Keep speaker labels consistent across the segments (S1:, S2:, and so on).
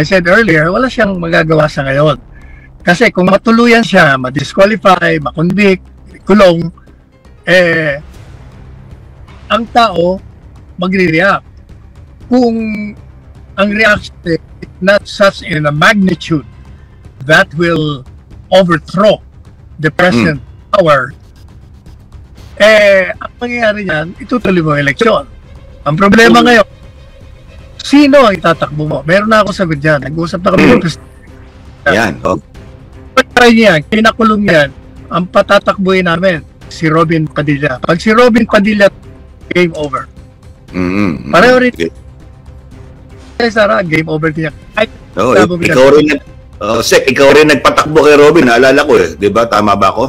S1: I said earlier, wala siyang magagawa sa ngayon. Kasi kung matuluyan siya, ma-disqualify, ma-convict, kulong, ang tao magre-react. Kung ang reaction is not such in a magnitude that will overthrow the present power, ang mangyayari niyan, itutuloy mo ang eleksyon. Ang problema ngayon, sino ang itatakbo mo? Meron na ako sagot dyan. Nag-uusap na kami ng presidente.
S2: Yan.
S1: Pag-try niya, kinakulong yan, ang patatakbuhin namin, si Robin Padilla. Pag si Robin Padilla, game over. Pareho rin. Sara, game over din niya.
S2: Ikaw rin nagpatakbo kay Robin, naalala ko eh. Di ba? Tama ba ako?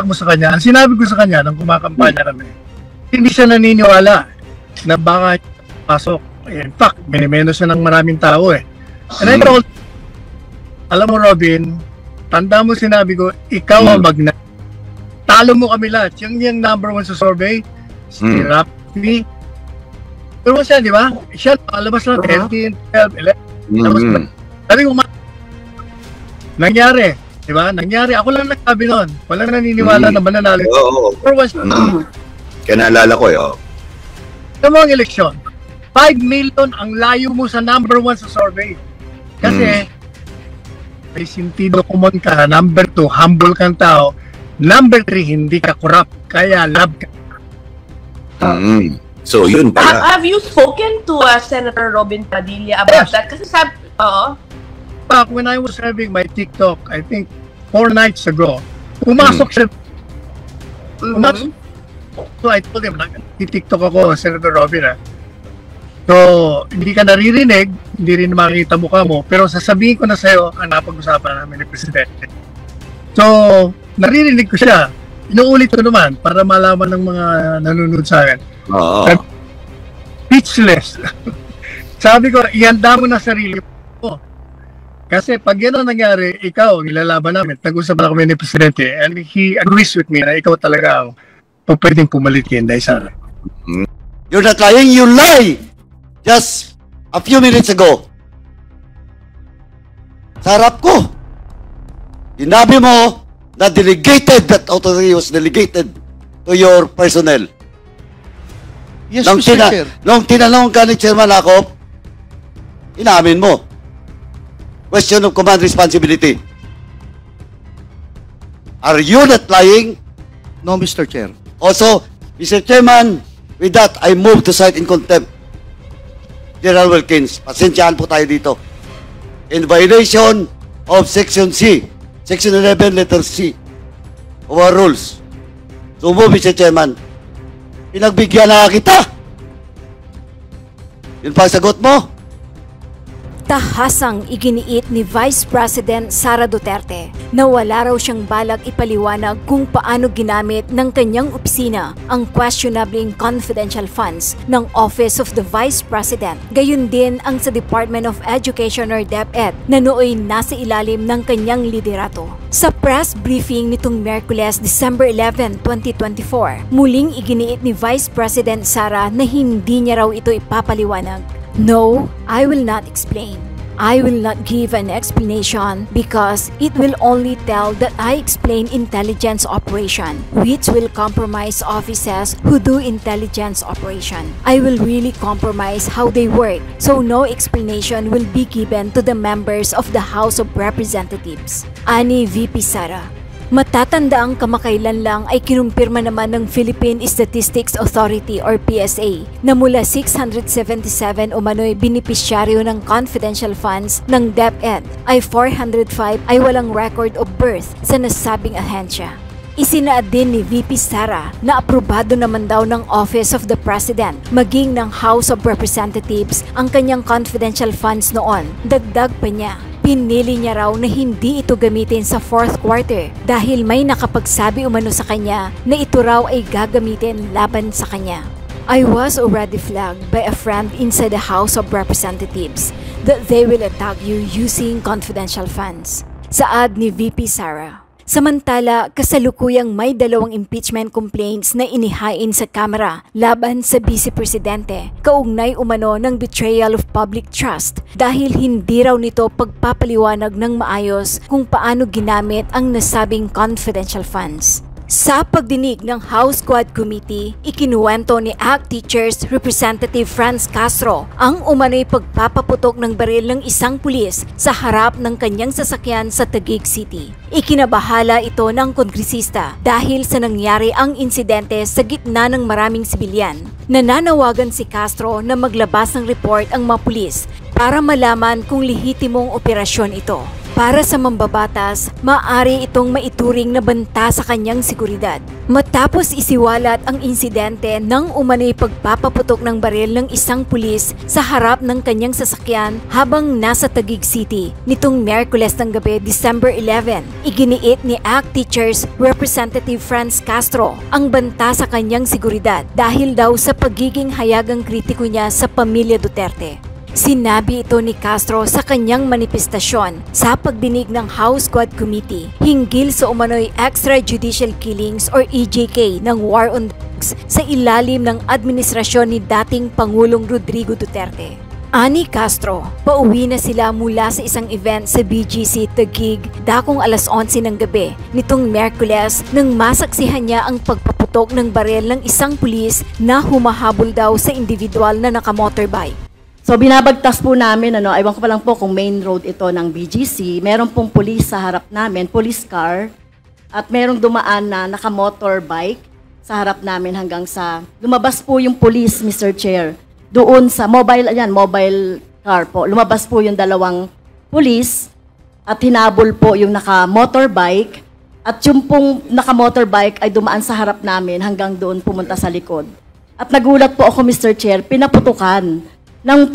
S1: Mo sa kanya. Ang sinabi ko sa kanya nung kumakampanya kami, hindi siya naniniwala na baka pasok. In fact, minimeno siya ng maraming tao eh. And I told, alam mo Robin, tanda mo sinabi ko, ikaw ang talo mo kami lahat. Yung number 1 sa survey, si Rafi, pero siya, di ba? Siya, alabas lang, 13, 12, 11. Sabi ko, nangyari. Diba? Nangyari. Ako lang nagsabi nun. Walang naniniwala na mananalo.
S2: Kaya naalala ko eh.
S1: Sa mga eleksyon, 5 million ang layo mo sa number 1 sa survey. Kasi, may sentido common ka. Number 2, humble kang tao. Number 3, hindi ka corrupt. Kaya love ka.
S2: So, yun pala.
S3: Have you spoken to Senator Robin Padilla about that? Kasi sabi,
S1: Back when I was having my TikTok, I think 4 nights ago, pumasok siya. So I told him, nag-TikTok ako, Senator Robin. So, hindi ka naririnig, hindi rin makikita mukha mo, pero sasabihin ko na sa'yo ang napag-usapan namin ni Presidente. So, naririnig ko siya. Inuulit ko naman para malaman ng mga nanonood sa akin. Speechless. Sabi ko, ihanda mo na sarili mo. Kasi pag yan ang nangyari, ikaw, nilalaban namin. Nag-usap na kami ni Presidente and he agrees with me na ikaw talaga ang pwedeng pumalit kay Inday Sara.
S4: You're not lying, you lie! Just a few minutes ago, sa harap ko, sinabi mo na delegated, that authority was delegated to your personnel.
S5: Yes, Mr. Chair.
S4: Nung tinanong ka ni Chairman Akop, inamin mo. Question of command responsibility. Are you not lying?
S5: No, Mr. Chair.
S4: Also, Mr. Chairman, with that, I move to cite in contempt General Wilkins. Pasensyaan po tayo dito. In violation of Section C, Section 11, letter C, of our rules. So move, Mr. Chairman. Pinagbigyan na kita. Yun pa ang sagot mo?
S6: Tahasang iginiit ni Vice President Sara Duterte na wala raw siyang balak ipaliwanag kung paano ginamit ng kanyang opisina ang questionably confidential funds ng Office of the Vice President. Gayun din ang sa Department of Education or DepEd na nooy nasa ilalim ng kanyang liderato. Sa press briefing nitong Miyerkules, December 11, 2024, muling iginiit ni Vice President Sara na hindi niya raw ito ipapaliwanag. No, I will not explain. I will not give an explanation because it will only tell that I explain intelligence operation, which will compromise officers who do intelligence operation. I will really compromise how they work, so no explanation will be given to the members of the House of Representatives. Ani VP Sara. Matatandaang kamakailan lang ay kinumpirma naman ng Philippine Statistics Authority or PSA na mula 677 umano'y binipisyaryo ng confidential funds ng DepEd ay 405 ay walang record of birth sa nasabing ahensya. Isinaad din ni VP Sara na aprobado naman daw ng Office of the President maging ng House of Representatives ang kanyang confidential funds noon. Dagdag pa niya, pinili niya raw na hindi ito gamitin sa fourth quarter dahil may nakapagsabi umano sa kanya na ito raw ay gagamitin laban sa kanya. I was already flagged by a friend inside the House of Representatives that they will attack you using confidential funds. Saad ni VP Sara. Samantala, kasalukuyang may 2 impeachment complaints na inihain sa Kamara laban sa Vice Presidente, kaugnay umano ng betrayal of public trust dahil hindi raw nito pagpapaliwanag ng maayos kung paano ginamit ang nasabing confidential funds. Sa pagdinig ng House Quad Committee, ikinuwento ni ACT Teachers Representative Franz Castro ang umano'y pagpapaputok ng baril ng isang pulis sa harap ng kanyang sasakyan sa Taguig City. Ikinabahala ito ng kongresista dahil sa nangyari ang insidente sa gitna ng maraming sibilyan. Nananawagan si Castro na maglabas ng report ang mga pulis para malaman kung lehitimong operasyon ito. Para sa mambabatas, maaari itong maituring na banta sa kanyang seguridad. Matapos isiwalat ang insidente ng umano'y pagpapaputok ng baril ng isang pulis sa harap ng kanyang sasakyan habang nasa Taguig City nitong Miyerkules ng gabi, December 11, iginiit ni ACT Teachers Representative Franz Castro ang banta sa kanyang seguridad dahil daw sa pagiging hayagang kritiko niya sa pamilya Duterte. Sinabi ito ni Castro sa kanyang manifestasyon sa pagdinig ng House Quad Committee hinggil sa umano'y extrajudicial killings or EJK ng war on drugs sa ilalim ng administrasyon ni dating Pangulong Rodrigo Duterte. Ani Castro, pauwi na sila mula sa isang event sa BGC Taguig dakong alas 11 ng gabi nitong Miyerkules nang masaksihan niya ang pagpaputok ng baril ng isang pulis na humahabol daw sa individual na nakamotorbike.
S7: So binabagtas po namin, aywan ko pa lang po kung main road ito ng BGC, meron pong police sa harap namin, police car, at merong dumaan na naka-motorbike sa harap namin hanggang sa, lumabas po yung police, Mr. Chair, doon sa mobile car po, lumabas po yung 2 police at hinabol po yung naka-motorbike at yung pong naka-motorbike ay dumaan sa harap namin hanggang doon pumunta sa likod. At nagulat po ako, Mr. Chair, pinaputukan ng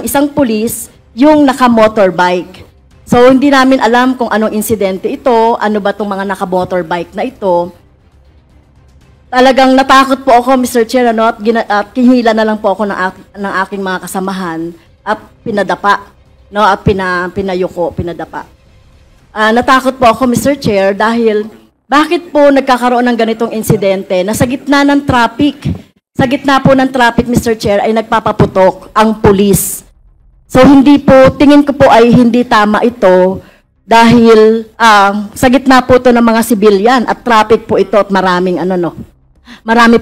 S7: isang pulis, yung naka-motorbike. So, hindi namin alam kung anong insidente ito, ano ba itong mga naka-motorbike na ito. Talagang natakot po ako, Mr. Chair, at kinihila na lang po ako ng aking mga kasamahan at pinadapa, at pinadapa. Natakot po ako, Mr. Chair, dahil bakit po nagkakaroon ng ganitong insidente na sa gitna ng traffic, sa gitna po ng traffic, Mr. Chair, ay nagpapaputok ang pulis. So tingin ko po ay hindi tama ito dahil sa gitna po ito ng mga sibilyan at traffic po ito at marami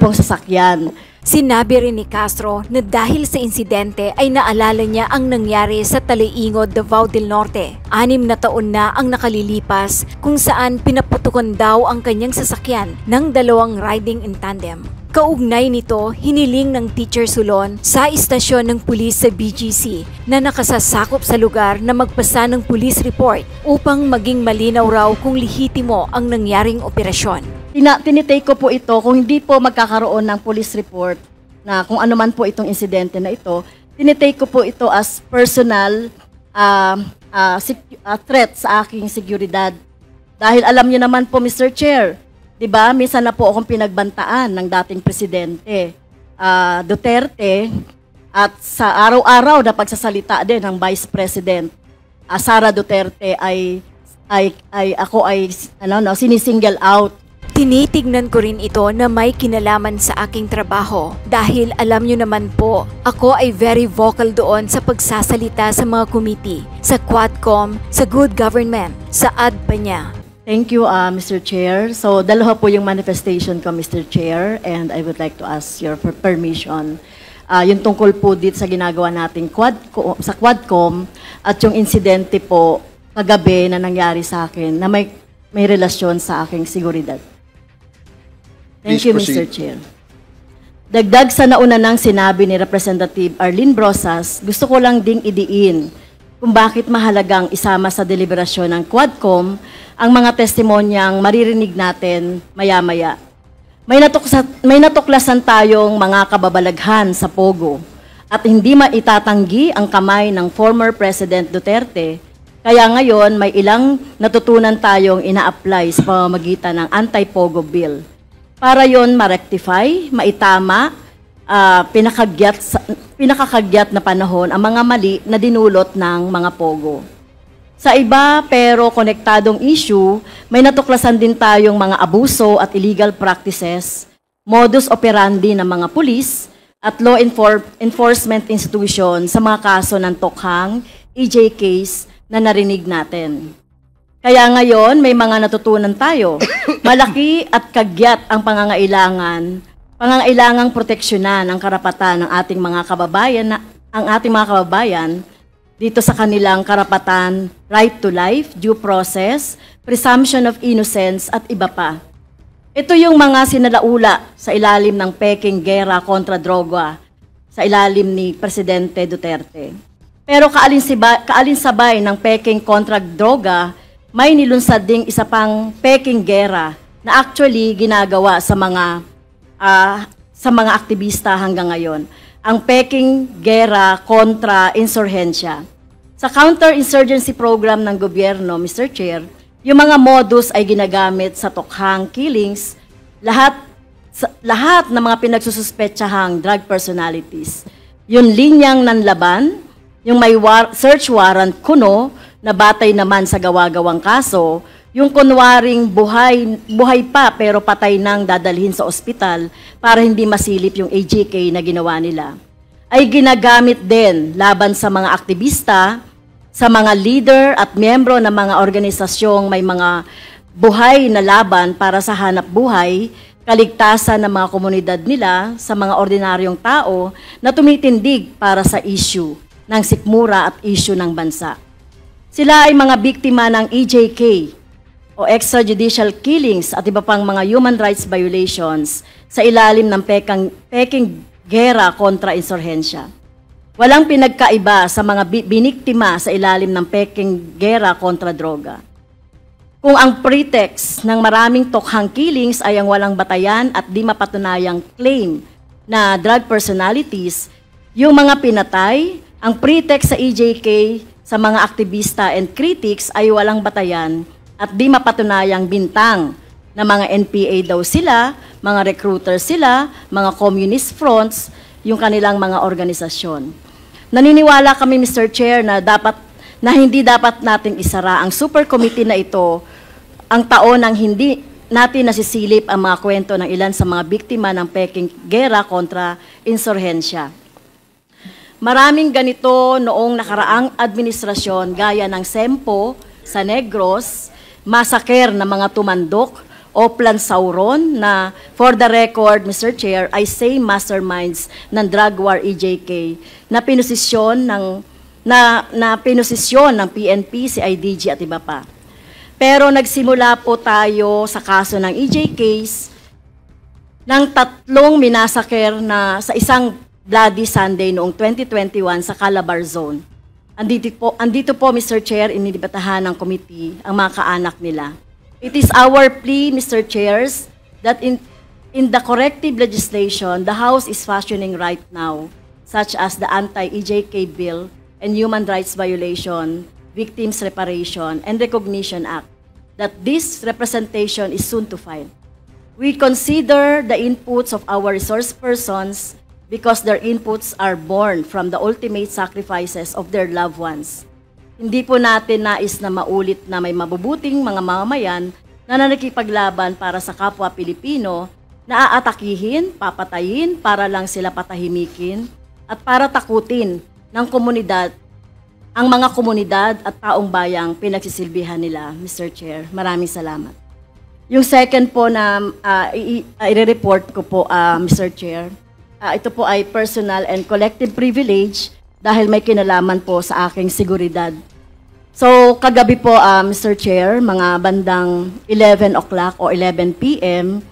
S7: pong sasakyan.
S6: Sinabi rin ni Castro na dahil sa insidente ay naalala niya ang nangyari sa Taliingod, Davao del Norte. 6 na taon na ang nakalilipas kung saan pinaputukan daw ang kanyang sasakyan ng 2 riding in tandem. Kaugnay nito, hiniling ng Teacher Sulon sa istasyon ng pulis sa BGC na nakasasakop sa lugar na magpasa ng police report upang maging malinaw raw kung lehitimo ang nangyaring operasyon.
S7: Tinitake ko po ito, kung hindi po magkakaroon ng police report na kung ano man po itong insidente na ito, tinitake ko po ito as personal threat sa aking seguridad. Dahil alam niyo naman po, Mr. Chair, diba, minsan na po akong pinagbantaan ng dating presidente Duterte at sa araw-araw na pagsasalita din ng Vice President Sara Duterte ay sinisingle out.
S6: Tinitignan ko rin ito na may kinalaman sa aking trabaho dahil alam nyo naman po, ako ay very vocal doon sa pagsasalita sa mga committee, sa Quadcom, sa Good Government, sa ADPA.
S7: Thank you, Mr. Chair. So, 2 po yung manifestation ko, Mr. Chair, and I would like to ask your permission. Yung tungkol po dito sa ginagawa nating sa Quadcom at yung insidente po kagabi na nangyari sa akin na may relasyon sa aking seguridad. Thank you, Mr. Chair. Dagdag sa nauna nang sinabi ni Representative Arlene Brosas, gusto ko lang ding idiin kung bakit mahalagang isama sa deliberasyon ng Quadcom ang mga testimonyang maririnig natin maya-maya. May natuklasan tayong mga kababalaghan sa Pogo at hindi maitatanggi ang kamay ng former President Duterte, kaya ngayon may ilang natutunan tayong ina-apply sa pamamagitan ng Anti-Pogo Bill. Para yon ma-rectify, maitama, pinakakagyat na panahon ang mga mali na dinulot ng mga Pogo. Sa iba pero konektadong issue, may natuklasan din tayong mga abuso at illegal practices, modus operandi ng mga pulis at law enforcement institution sa mga kaso ng Tokhang, EJ case na narinig natin. Kaya ngayon, may mga natutunan tayo. Malaki at kagyat ang pangangailangang proteksyonan ang karapatan ng ating mga kababayan dito sa kanilang karapatan, right to life, due process, presumption of innocence at iba pa. Ito yung mga sinalaula sa ilalim ng peking gera kontra droga sa ilalim ni Presidente Duterte. Pero kaalinsabay ng peking kontra droga, may nilunsad ding isa pang peking gera na actually ginagawa sa mga aktivista hanggang ngayon. Ang peking gera kontra insurhensya. Sa counter-insurgency program ng gobyerno, Mr. Chair, yung mga modus ay ginagamit sa Tokhang killings, lahat ng mga pinagsususpetsahang drug personalities. Yung linyang nanlaban, yung may search warrant kuno na batay naman sa gawa-gawang kaso, yung kunwaring buhay pa pero patay nang dadalhin sa ospital para hindi masilip yung AJK na ginawa nila, ay ginagamit din laban sa mga aktivista, sa mga leader at miyembro ng mga organisasyong may mga buhay na laban para sa hanap buhay, kaligtasan ng mga komunidad nila sa mga ordinaryong tao na tumitindig para sa issue ng sikmura at issue ng bansa. Sila ay mga biktima ng EJK o extrajudicial killings at iba pang mga human rights violations sa ilalim ng peking gera kontra insurhensya. Walang pinagkaiba sa mga biniktima sa ilalim ng peking gera kontra droga. Kung ang pretext ng maraming Tokhang killings ay ang walang batayan at di mapatunayang claim na drug personalities, yung mga pinatay, ang pretext sa EJK sa mga aktivista and critics ay walang batayan at di mapatunayang bintang na mga NPA daw sila, mga recruiter sila, mga communist fronts, yung kanilang mga organisasyon. Naniniwala kami, Mr. Chair, na hindi dapat nating isara ang super committee na ito ang taon ng hindi natin nasisilip ang mga kwento ng ilan sa mga biktima ng peking gera kontra insurhensya. Maraming ganito noong nakaraang administrasyon gaya ng Sempo sa Negros, masaker na mga tumandok, Oplan Sauron na, for the record, Mr. Chair, ay same masterminds ng drug war EJK na pinosisyon ng PNP, CIDG at iba pa. Pero nagsimula po tayo sa kaso ng EJ case ng 3 minasaker na sa isang Bloody Sunday noong 2021 sa Calabar Zone. Andito po, Mr. Chair, inilibatahan ng committee ang mga kaanak nila. It is our plea, Mr. Chairs, that in the corrective legislation the House is fashioning right now, such as the Anti-EJK Bill and Human Rights Violation, Victims Reparation and Recognition Act, that this representation is soon to file. We consider the inputs of our resource persons because their inputs are born from the ultimate sacrifices of their loved ones. Hindi po natin nais na maulit na may mabubuting mga mamamayan na nakikipaglaban para sa kapwa Pilipino na aatakihin, papatayin para lang sila patahimikin at para takutin ng komunidad, ang mga komunidad at taong bayang pinagsisilbihan nila, Mr. Chair. Maraming salamat. Yung second po na i-report ko po, Mr. Chair, ito po ay personal and collective privilege dahil may kinalaman po sa aking seguridad. So, kagabi po, Mr. Chair, mga bandang 11 o'clock o 11 p.m.,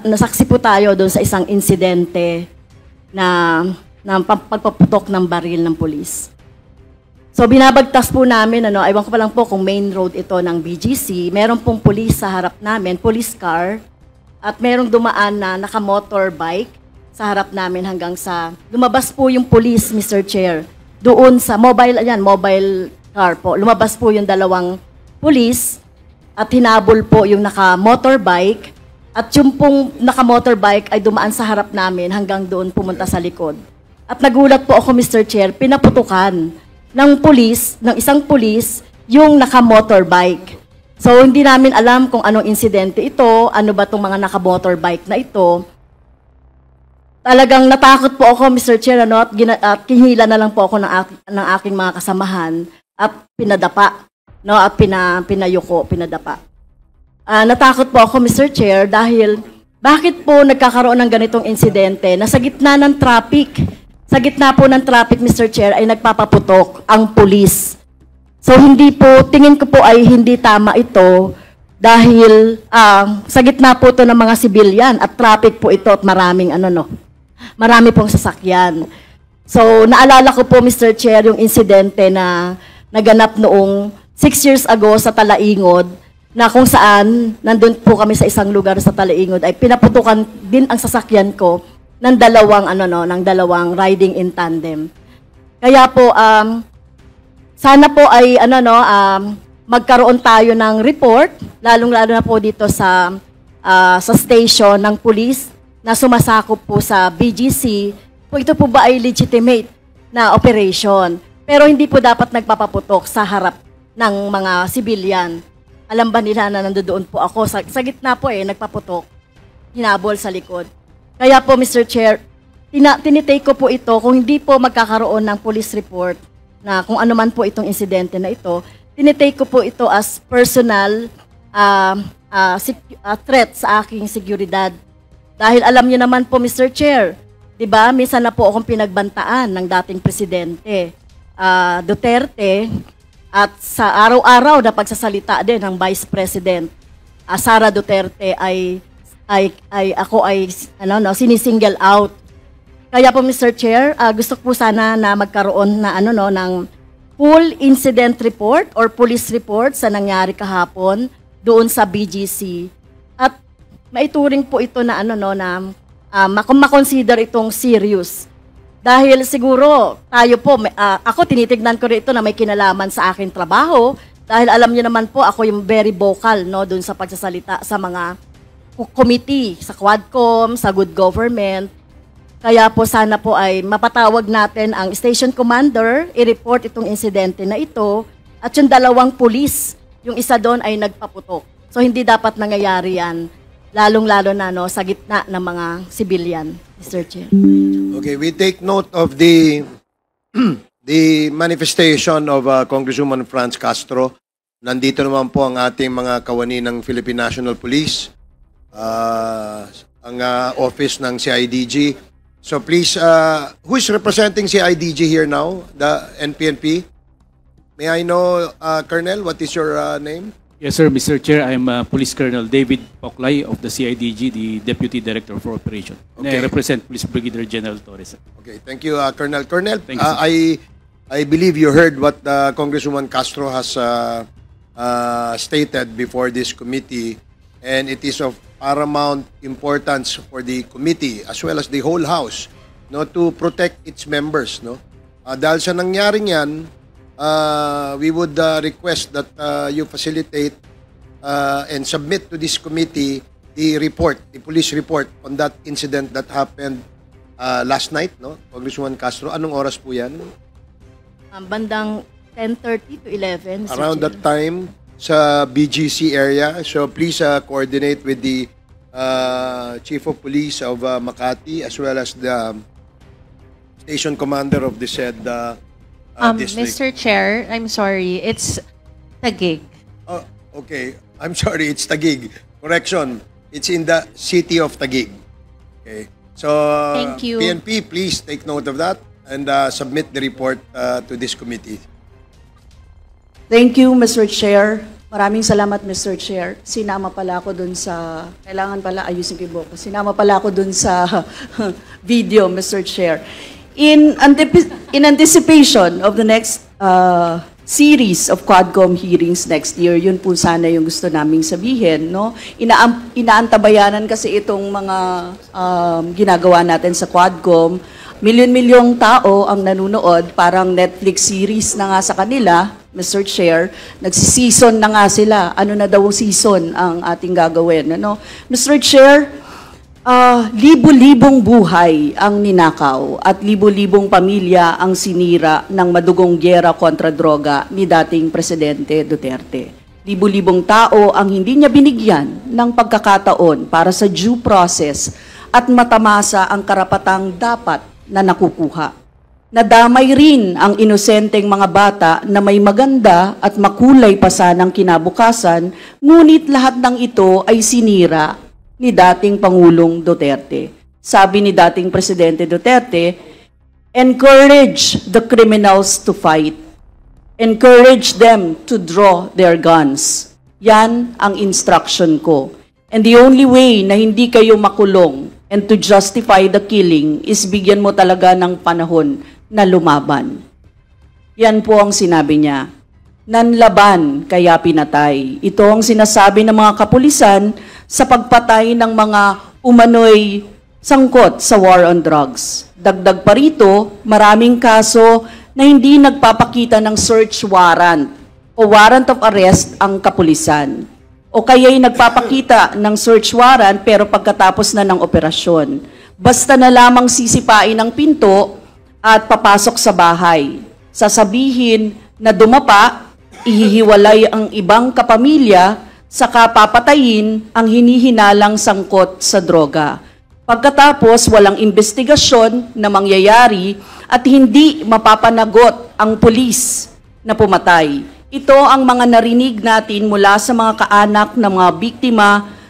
S7: nasaksi po tayo doon sa isang insidente na pagpaputok ng baril ng pulis. So, binabagtas po namin, ewan ko pa lang po kung main road ito ng BGC, meron pong pulis sa harap namin, police car, at merong dumaan na naka-motorbike sa harap namin hanggang sa lumabas po yung police, Mr. Chair, doon sa mobile car po. Lumabas po yung 2 pulis at hinabol po yung naka-motorbike at yung pong naka-motorbike ay dumaan sa harap namin hanggang doon pumunta sa likod. At nagulat po ako, Mr. Chair, pinaputukan ng isang pulis, yung naka-motorbike. So, hindi namin alam kung anong insidente ito, ano ba itong mga naka-motorbike na ito. Talagang natakot po ako, Mr. Chair, ano, at kinihila na lang po ako ng aking mga kasamahan at pinadapa, no, at pinayuko, pinadapa. Natakot po ako, Mr. Chair, dahil bakit po nagkakaroon ng ganitong insidente na sa gitna ng traffic, Mr. Chair, ay nagpapaputok ang pulis. So hindi po, tingin ko po ay hindi tama ito dahil sa gitna po ito ng mga sibilyan at traffic po ito at marami pong sasakyan. So naalala ko po, Mr. Chair, yung insidente na naganap noong 6 years ago sa Talaingod na kung saan nandun po kami sa isang lugar sa Talaingod ay pinaputukan din ang sasakyan ko ng dalawang riding in tandem. Kaya po sana po ay magkaroon tayo ng report, lalong-lalo na po dito sa station ng police na sumasakop po sa BGC. Ito po ba ay legitimate na operation? Pero hindi po dapat nagpapaputok sa harap ng mga civilian. Alam ba nila na nandoon po ako? Sa gitna po nagpaputok, hinabol sa likod. Kaya po, Mr. Chair, tinitake ko po ito kung hindi po magkakaroon ng police report na kung ano man po itong insidente na ito, tinitake ko po ito as personal threat sa aking seguridad. Dahil alam niyo naman po, Mr. Chair, di ba, minsan na po akong pinagbantaan ng dating presidente Duterte at sa araw-araw na pagsasalita din ng Vice President Sara Duterte ay sinisingle out. Kaya po, Mr. Chair, gusto ko po sana na magkaroon na ng full incident report or police report sa nangyari kahapon doon sa BGC. At maituring po ito na makonsider itong serious. Dahil siguro tayo po, ako tinitignan ko rin ito na may kinalaman sa aking trabaho dahil alam niyo naman po ako yung very vocal doon sa pagsasalita sa mga committee, sa Quadcom, sa Good Government. Kaya po sana po ay mapatawag natin ang station commander, i-report itong insidente na ito, at yung dalawang pulis, yung isa doon ay nagpaputok. So hindi dapat nangyayari yan, lalong-lalo na sa gitna ng mga civilian, Mr. Chair.
S8: Okay, we take note of the the manifestation of Congresswoman Franz Castro. Nandito naman po ang ating mga kawani ng Philippine National Police, ang office ng CIDG. So please, who is representing CIDG here now? The NPNP? May I know, Colonel, what is your name?
S9: Yes, sir, Mr. Chair. I'm Police Colonel David Poclay of the CIDG, the Deputy Director for Operation.
S8: Okay.
S9: And I represent Police Brigadier General Torres.
S8: Okay, thank you, Colonel. Colonel,
S9: Thank you,
S8: I believe you heard what Congresswoman Castro has stated before this committee, and it is of paramount importance for the committee as well as the whole House to protect its members. Dahil sa nangyaring yan, we would request that you facilitate and submit to this committee the police report on that incident that happened last night, Congresswoman Castro. Anong oras po yan?
S7: Bandang 10:30 to 11, Mr.
S8: Around
S7: Chair.
S8: that time sa BGC area. So please coordinate with the Chief of Police of Makati as well as the station commander of the said district.
S10: Mr. Chair, I'm sorry, it's Taguig.
S8: Oh, okay. I'm sorry, it's Taguig. Correction. It's in the city of Taguig. Okay. So
S10: Thank you.
S8: PNP, please take note of that and submit the report to this committee.
S11: Thank you, Mr. Chair. Maraming salamat, Mr. Chair. Sinama pala ako dun sa, kailangan pala ayusin ko yung buhok ko. Sinama pala ako dun sa video, Mr. Chair. In anticipation of the next series of Quadcom hearings next year, yun po sana yung gusto naming sabihin. Inaantabayanan kasi itong mga ginagawa natin sa Quadcom. Milyon-milyong tao ang nanunood, parang Netflix series na nga sa kanila, Mr. Chair. Nagsi-season na nga sila. Ano na daw season ang ating gagawin? Mr. Chair, libo-libong buhay ang ninakaw at libo-libong pamilya ang sinira ng madugong gyera kontra droga ni dating Presidente Duterte. Libo-libong tao ang hindi niya binigyan ng pagkakataon para sa due process at matamasa ang karapatang dapat na nakukuha. Nadamay rin ang inosenteng mga bata na may maganda at makulay pa sanang kinabukasan, ngunit lahat ng ito ay sinira ni dating Pangulong Duterte. Sabi ni dating Presidente Duterte, encourage the criminals to fight. Encourage them to draw their guns. Yan ang instruction ko. And the only way na hindi kayo makulong and to justify the killing is bigyan mo talaga ng panahon na lumaban. Yan po ang sinabi niya. Nanlaban kaya pinatay. Ito ang sinasabi ng mga kapulisan sa pagpatay ng mga umano'y sangkot sa war on drugs. Dagdag pa rito, maraming kaso na hindi nagpapakita ng search warrant o warrant of arrest ang kapulisan. O kaya'y nagpapakita ng search warrant pero pagkatapos na ng operasyon. Basta na lamang sisipain ang pinto at papasok sa bahay. Sasabihin na dumapa, ihihiwalay ang ibang kapamilya, saka papatayin ang hinihinalang sangkot sa droga. Pagkatapos, walang investigasyon na mangyayari at hindi mapapanagot ang pulis na pumatay. Ito ang mga narinig natin mula sa mga kaanak ng mga biktima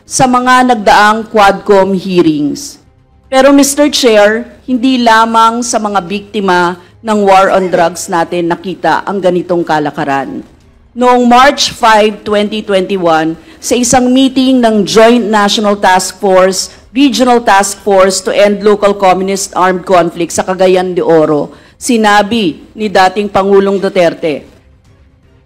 S11: sa mga nagdaang Quadcom hearings. Pero Mr. Chair, hindi lamang sa mga biktima ng war on drugs natin nakita ang ganitong kalakaran. Noong March 5, 2021, sa isang meeting ng Joint National Task Force, Regional Task Force to End Local Communist Armed Conflict sa Cagayan de Oro, sinabi ni dating Pangulong Duterte,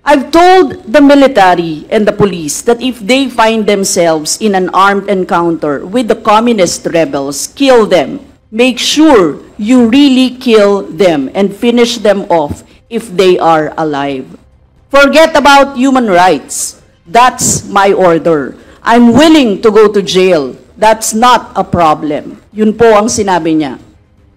S11: I've told the military and the police that if they find themselves in an armed encounter with the communist rebels, kill them. Make sure you really kill them and finish them off if they are alive. Forget about human rights. That's my order. I'm willing to go to jail. That's not a problem. Yun po ang sinabi niya.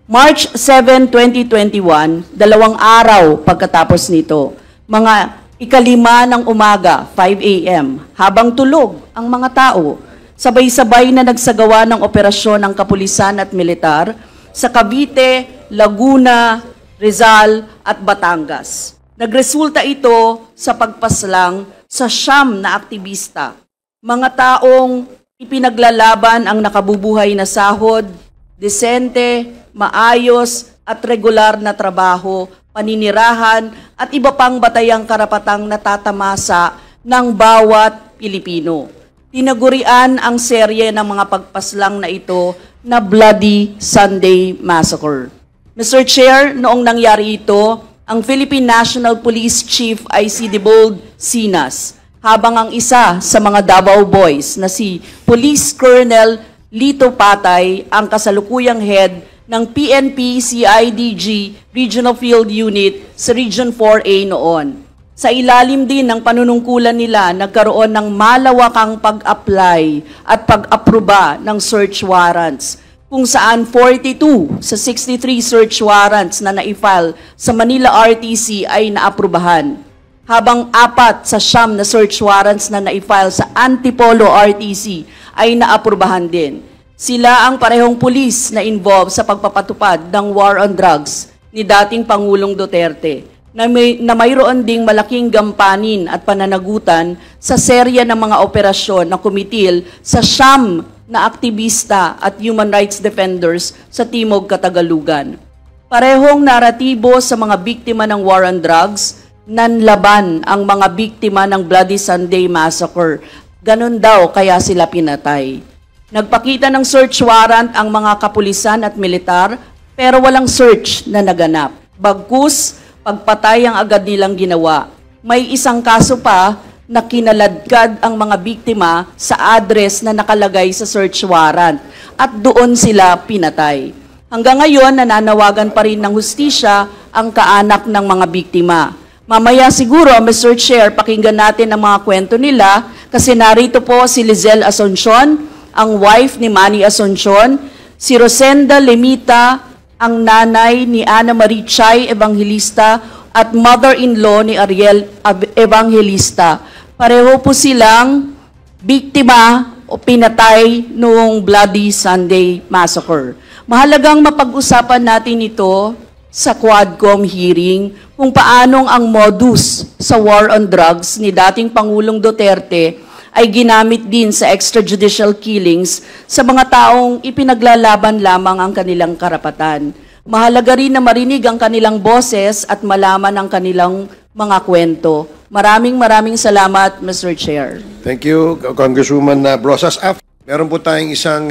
S11: March 7, 2021, 2 araw pagkatapos nito, mga 5:05 ng umaga, 5 a.m., habang tulog ang mga tao, sabay-sabay na nagsagawa ng operasyon ng kapulisan at militar sa Cavite, Laguna, Rizal at Batangas. Nagresulta ito sa pagpaslang sa 9 na aktivista, mga taong ipinaglalaban ang nakabubuhay na sahod, desente, maayos at regular na trabaho, paninirahan at iba pang batayang karapatang natatamasa ng bawat Pilipino. Tinagurian ang serye ng mga pagpaslang na ito na Bloody Sunday Massacre. Mr. Chair, noong nangyari ito, ang Philippine National Police Chief ay si Debold Sinas, habang ang isa sa mga Davao Boys na si Police Colonel Lito Patay ang kasalukuyang head ng PNP CIDG Regional Field Unit sa Region 4A noon. Sa ilalim din ng panunungkulan nila, nagkaroon ng malawakang pag-apply at pag-aproba ng search warrants, kung saan 42 sa 63 search warrants na na-file sa Manila RTC ay naaprubahan, habang 4 sa 9 na search warrants na na-file sa Antipolo RTC ay naaprubahan din. Sila ang parehong pulis na involved sa pagpapatupad ng war on drugs ni dating Pangulong Duterte, na mayroon ding malaking gampanin at pananagutan sa serya ng mga operasyon na kumitil sa 9 na aktivista at human rights defenders sa Timog Katagalugan. Parehong naratibo sa mga biktima ng war on drugs, nanlaban ang mga biktima ng Bloody Sunday Massacre. Ganon daw kaya sila pinatay. Nagpakita ng search warrant ang mga kapulisan at militar, pero walang search na naganap. Bagkus, pagpatay ang agad nilang ginawa. May isang kaso pa na kinaladkad ang mga biktima sa address na nakalagay sa search warrant at doon sila pinatay. Hanggang ngayon, nananawagan pa rin ng hustisya ang kaanak ng mga biktima. Mamaya siguro, Mr. Chair, pakinggan natin ang mga kwento nila kasi narito po si Lizelle Asuncion, ang wife ni Manny Asuncion, si Rosenda Lemita, ang nanay ni Ana Marie Chay Evangelista, at mother-in-law ni Ariel Evangelista. Pareho po silang biktima o pinatay noong Bloody Sunday Massacre. Mahalagang mapag-usapan natin ito sa Quadcom hearing kung paanong ang modus sa war on drugs ni dating Pangulong Duterte ay ginamit din sa extrajudicial killings sa mga taong ipinaglalaban lamang ang kanilang karapatan. Mahalaga rin na marinig ang kanilang boses at malaman ang kanilang mga kwento. Maraming salamat, Mr. Chair.
S8: Thank you, Congresswoman Brosas. Meron po tayong isang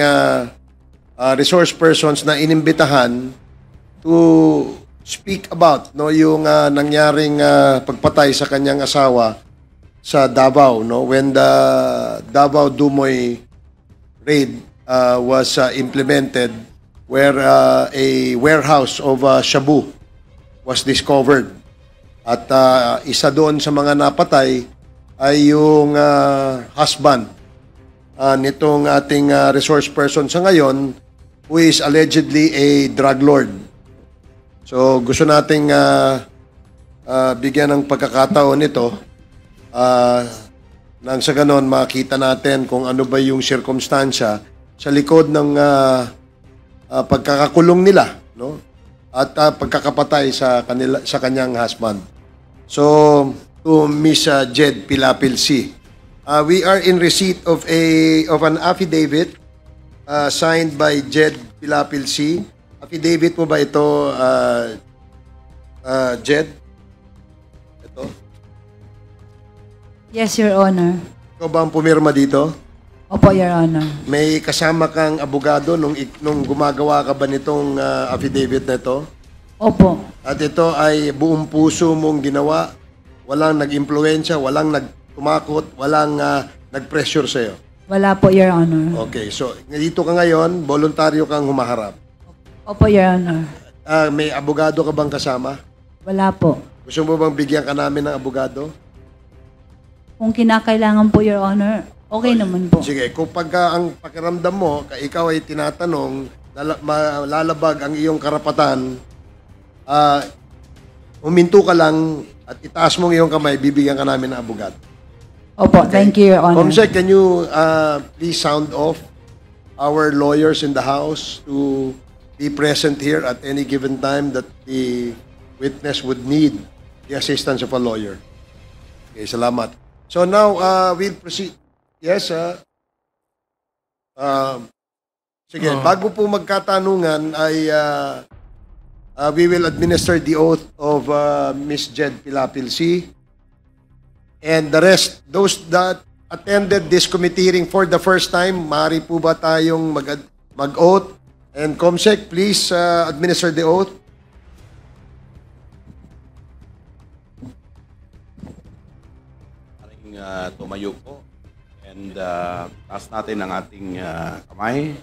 S8: resource persons na inimbitahan to speak about yung nangyaring pagpatay sa kanyang asawa sa Davao, when the Davao Dumoy raid was implemented, where a warehouse of shabu was discovered. At isa doon sa mga napatay ay yung husband nitong ating resource person sa ngayon, who is allegedly a drug lord. So gusto nating bigyan ng pagkakataon nito nang sa ganon makita natin kung ano ba yung sirkumstansya sa likod ng pagkakakulong nila, at pagkakapatay sa kanyang husband. So to Miss Jed Pilapil C, we are in receipt of an affidavit signed by Jed Pilapil C. Affidavit mo ba ito, Jed? Ito?
S10: Yes, Your Honor.
S8: Ikaw ba ang pumirma dito?
S10: Opo, Your Honor.
S8: May kasama kang abogado nung gumagawa ka ba nitong affidavit na ito?
S10: Opo.
S8: At ito ay buong puso mong ginawa, walang nag-impluensya, walang nagtumakot, walang nag-pressure sa'yo?
S10: Wala po, Your Honor.
S8: Okay, so dito ka ngayon, voluntaryo kang humaharap.
S10: Opo, Your Honor.
S8: May abogado ka bang kasama?
S10: Wala po.
S8: Gusto mo bang bigyan ka namin ng abogado?
S10: Kung kinakailangan po, Your Honor, okay naman po.
S8: Sige, kung ang pakiramdam mo, ikaw ay tinatanong, lalabag ang iyong karapatan, huminto ka lang at itaas mong iyong kamay, bibigyan ka namin ng abogado.
S10: Opo, okay. Thank you, Your Honor.
S8: Comsec, can you please sound off our lawyers in the House to be present here at any given time that the witness would need the assistance of a lawyer? Okay, salamat. So now, we'll proceed. Yes, sige, bago po magkatanungan ay we will administer the oath of Ms. Jed Pilapil C. And the rest, those that attended this committee hearing for the first time, maaari po ba tayong mag-oath? And Comsec, please administer the oath.
S12: Tumayo po. And taas natin ang ating kamay.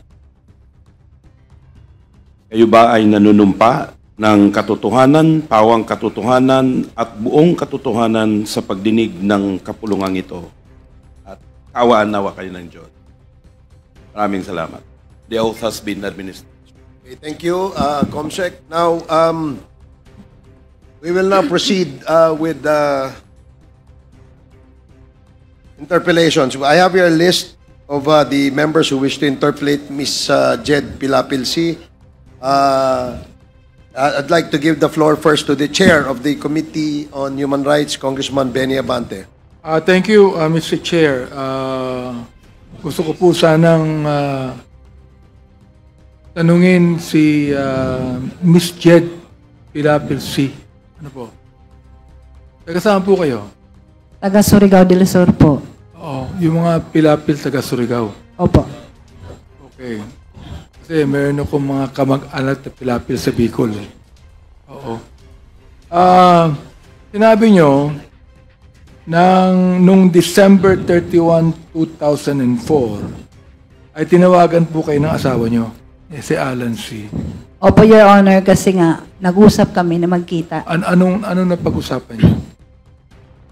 S12: Kayo ba ay nanunumpa ng katotohanan, pawang katotohanan at buong katotohanan sa pagdinig ng kapulungang ito? At kawaan nawa kayo ng Diyos. Maraming salamat. The oath has been administered.
S8: Okay, thank you, Comsec. Now, we will now proceed with interpellations. I have here a list of the members who wish to interpellate Ms. Jed Pilapil C. I'd like to give the floor first to the chair of the Committee on Human Rights, Congressman Benny Abante.
S13: Thank you, Mr. Chair. Gusto ko po sanang tanungin si Ms. Jed Pilapil C. Ano po? Taga saan po kayo?
S10: Taga Surigao del Sur po.
S13: Oo, yung mga Pilapil taga Surigao.
S10: Opo.
S13: Okay. Kasi meron akong mga kamag-anak na Pilapil sa Bicol. Oo. Sinabi nyo, nung December 31, 2004, ay tinawagan po kayo ng asawa nyo, si Alan C.
S10: Opo, Your Honor, kasi nga, nag-usap kami na magkita.
S13: Anong napag-usapan nyo?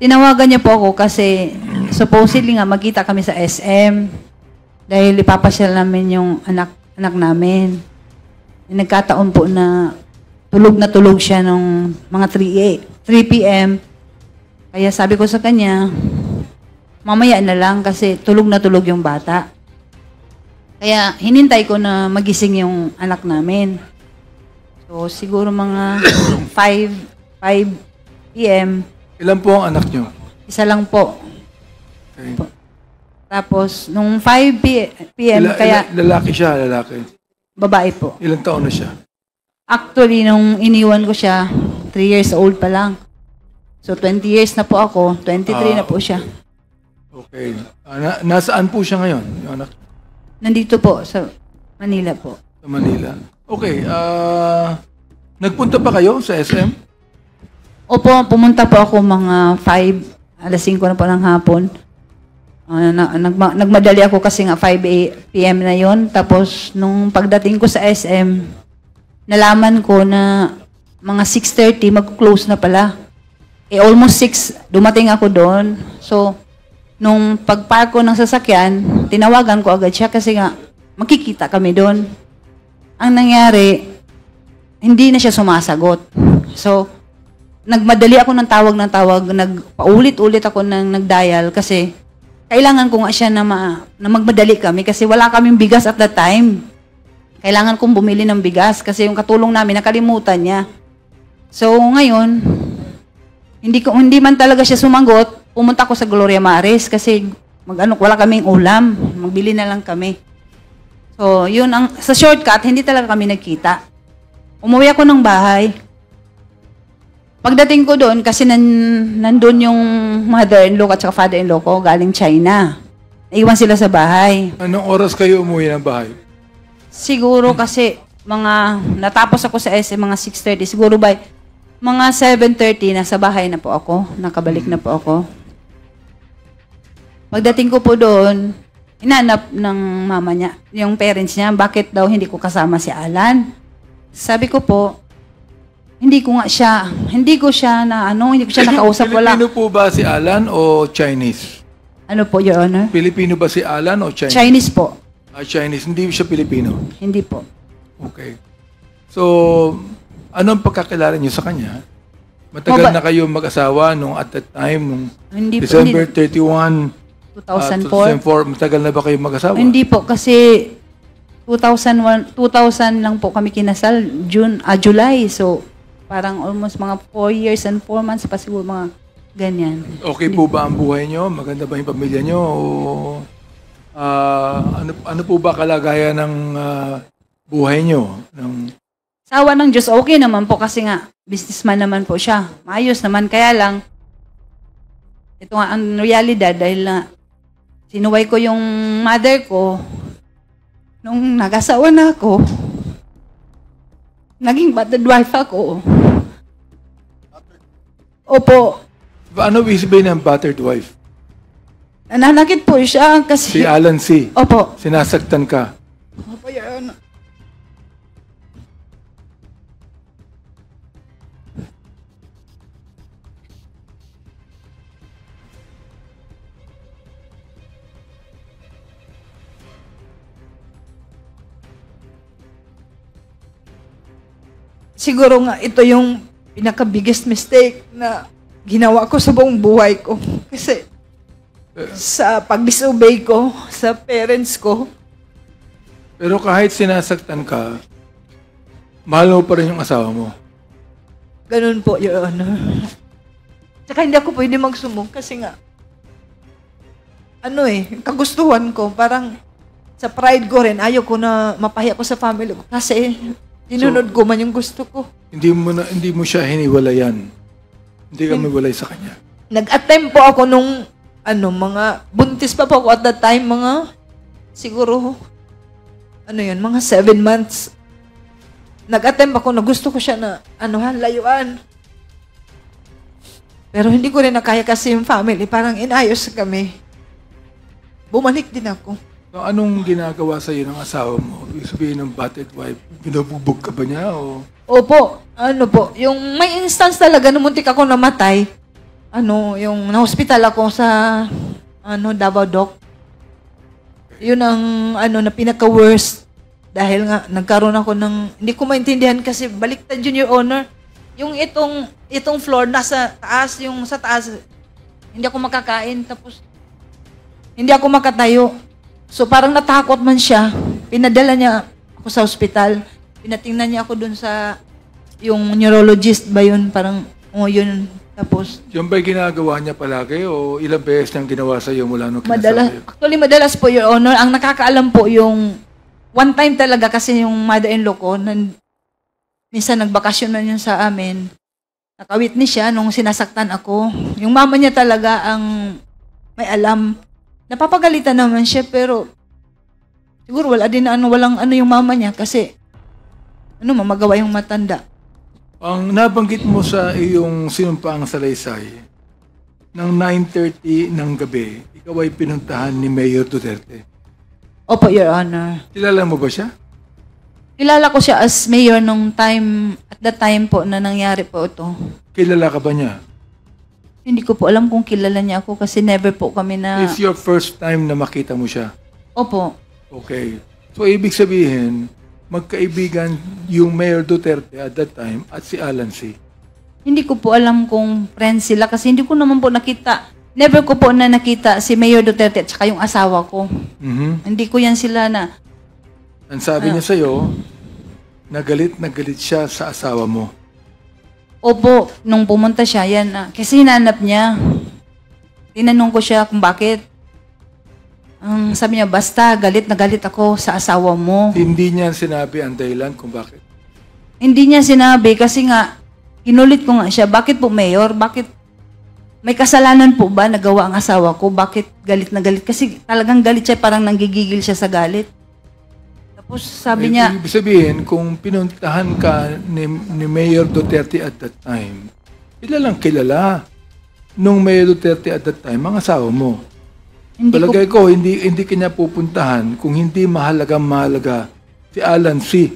S10: Tinawagan niya po ako kasi supposedly nga magkita kami sa SM. Dahil ipapasyal namin yung anak namin. Nagkataon po na tulog siya nung mga 3 p.m. Kaya sabi ko sa kanya, mamaya na lang kasi tulog yung bata. Kaya hinintay ko na magising yung anak namin. So siguro mga 5 p.m.
S13: Ilan po ang anak nyo?
S10: Isa lang po.
S13: Okay.
S10: Tapos nung 5 p.m. kaya
S13: Lalaki siya, lalaki.
S10: babae po.
S13: Ilang taon na siya?
S10: Actually, nung iniwan ko siya, 3 years old pa lang. So, 20 years na po ako, 23 na po siya.
S13: Okay. Nasaan po siya ngayon, yung anak?
S10: Nandito po, sa Manila po.
S13: Sa Manila. Okay. Nagpunta pa kayo sa SM?
S10: Opo, pumunta po ako mga 5, alas 5 na po ng hapon. Nagmadali ako kasi nga 5 p.m. na yon. Tapos, nung pagdating ko sa SM, nalaman ko na mga 6:30 mag-close na pala. Almost 6, dumating ako doon. So, nung pagpark ko ng sasakyan, tinawagan ko agad siya kasi nga, makikita kami doon. Ang nangyari, hindi na siya sumasagot. So, nagmadali ako ng tawag, nagpaulit-ulit ako ng nag-dial kasi kailangan ko nga siya na magmadali kami kasi wala kaming bigas at that time. Kailangan kong bumili ng bigas kasi yung katulong namin nakalimutan niya. So ngayon, hindi man talaga siya sumagot, pumunta ko sa Gloria Maris kasi wala kaming ulam, magbili na lang kami. So yun sa shortcut, hindi talaga kami nagkita. Umuwi ako ng bahay. Pagdating ko doon, kasi nandun yung mother-in-law at saka father-in-law ko, galing China. Naiwan sila sa bahay.
S13: Anong oras kayo umuwi ng bahay?
S10: Siguro kasi natapos ako sa SM mga 6:30. Siguro by mga 7:30 nasa bahay na po ako. Nakabalik na po ako. Pagdating ko po doon, inanap ng mama niya, yung parents niya, bakit daw hindi ko kasama si Alan. Sabi ko po, hindi ko siya nakausap.
S13: Pilipino po ba si Alan o Chinese?
S10: Ano po, Your Honor?
S13: Pilipino ba si Alan o Chinese?
S10: Chinese po.
S13: Chinese. Hindi siya Pilipino?
S10: Hindi po.
S13: Okay. So, anong pagkakilala niyo sa kanya? Matagal na kayo mag-asawa nung at that time, nung December 31,
S10: 2004.
S13: 2004. Matagal na ba kayo mag-asawa?
S10: Hindi po, kasi 2000 lang po kami kinasal, July. So, parang almost mga 4 years and 4 months pa siguro, mga ganyan.
S13: Okay po ba ang buhay nyo? Maganda ba yung pamilya nyo? O, ano po ba kalagayan ng buhay nyo?
S10: Sa awa ng Diyos, okay naman po kasi nga, businessman naman po siya. Maayos naman, kaya lang, ito nga ang realidad dahil sinuway ko yung mother ko, nung nag-asawa na ako, naging battered wife ako. Opo.
S13: Ano ibig sabihin ng battered wife?
S10: Nananakit po siya kasi...
S13: Si Alan C.
S10: Opo.
S13: Sinasaktan ka.
S10: Opo, yan.
S14: Siguro nga ito yung pinaka-biggest mistake na ginawa ko sa buong buhay ko. Kasi sa pag-disobey ko sa parents ko.
S13: Pero kahit sinasaktan ka, mahal mo pa rin yung asawa mo.
S14: Ganun po, Your Honor. Tsaka hindi ako pwede magsumbong kasi nga, kagustuhan ko, parang sa pride ko rin, ayaw ko na mapahiya ko sa family ko. Kasi tinunod ko man yung gusto ko.
S13: Hindi mo siya hiniwalayan. Hindi ka miwalay sa kanya.
S14: Nag-attempt po ako nung mga buntis pa po ako at that time, siguro mga 7 months. Nag-attempt ako na gusto ko siya na layuan. Pero hindi ko rin nakaya kasi yung family, parang inayos kami. Bumalik din ako.
S13: So, anong ginagawa sa iyo ng asawa mo? Ibig sabihin ng battered wife, binubugbog ka ba niya? O?
S14: Opo, yung may instance talaga, muntik ako namatay. Yung na-hospital ako sa, Davao Doc. Yun ang na pinaka-worst. Dahil nga, nagkaroon ako ng, hindi ko maintindihan kasi baliktad yun, Your Honor. Yung itong floor, nasa taas, yung sa taas, hindi ako makakain, tapos hindi ako makatayo. So parang natakot man siya. Pinadala niya ako sa ospital. Pinatingnan niya ako dun sa, yung neurologist ba yun? Parang, yun. Tapos,
S13: Yung ba'y ginagawa niya palagi o ilang beses niyang ginawa sa iyo mula nung
S14: actually, madalas po, Your Honor, ang nakakaalam po yung one time talaga kasi yung mother-in-law ko, minsan nagbakasyon man yun sa amin, nakawitness siya nung sinasaktan ako. Yung mama niya talaga ang may alam. Napapagalitan naman siya, pero siguro wala din walang yung mama niya kasi mamagawa yung matanda.
S13: Ang nabanggit mo sa iyong sinumpaang salaysay, ng 9:30 ng gabi, ikaw ay pinuntahan ni Mayor Duterte.
S14: Opo, Your Honor.
S13: Kilala mo ba siya?
S14: Kilala ko siya as mayor nung time, at that time po na nangyari po ito.
S13: Kilala ka ba niya?
S14: Hindi ko po alam kung kilala niya ako kasi never po kami na...
S13: It's your first time na makita mo siya?
S14: Opo.
S13: Okay. So, ibig sabihin, magkaibigan yung Mayor Duterte at that time at si Alan C.
S14: Hindi ko po alam kung friends sila kasi hindi ko naman po nakita. Never ko po na nakita si Mayor Duterte at saka yung asawa ko. Hindi ko yan sila na...
S13: Ang sabi niya sa'yo, nagalit siya sa asawa mo.
S14: Opo, nung pumunta siya, yan. Kasi hinanap niya. Tinanong ko siya kung bakit. Sabi niya, basta galit na galit ako sa asawa mo.
S13: Hindi niya sinabi ang dahilan kung bakit?
S14: Hindi niya sinabi kasi nga, inulit ko nga siya, bakit po Mayor? Bakit may kasalanan po ba nagawa ang asawa ko? Bakit galit na galit? Kasi talagang galit siya, parang nanggigigil siya sa galit. Tapos sabi niya...
S13: Ibig sabihin, kung pinuntahan ka ni Mayor Duterte at that time, kilalang kilala nung Mayor Duterte at that time, ang asawa mo. Palagay ko, hindi kanya pupuntahan kung hindi mahalaga si Alan C.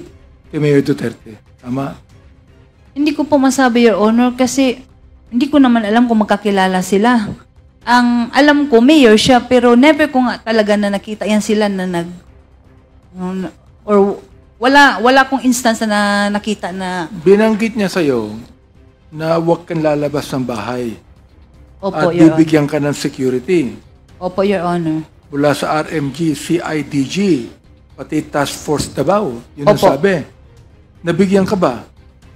S13: kay Mayor Duterte. Tama?
S14: Hindi ko po masabi, Your Honor, kasi hindi ko naman alam kung magkakilala sila. Ang alam ko, mayor siya, pero never ko nga talaga na nakita yan sila na or wala kong instance na nakita na...
S13: Binanggit niya sa'yo na huwag kang lalabas ng bahay.
S14: Opo,
S13: at
S14: Your
S13: bibigyan ka ng security.
S14: Opo, Your Honor.
S13: Mula sa RMG, CIDG, pati Task Force Davao. Yun ang
S14: Opo.
S13: sabi. Nabigyan ka ba?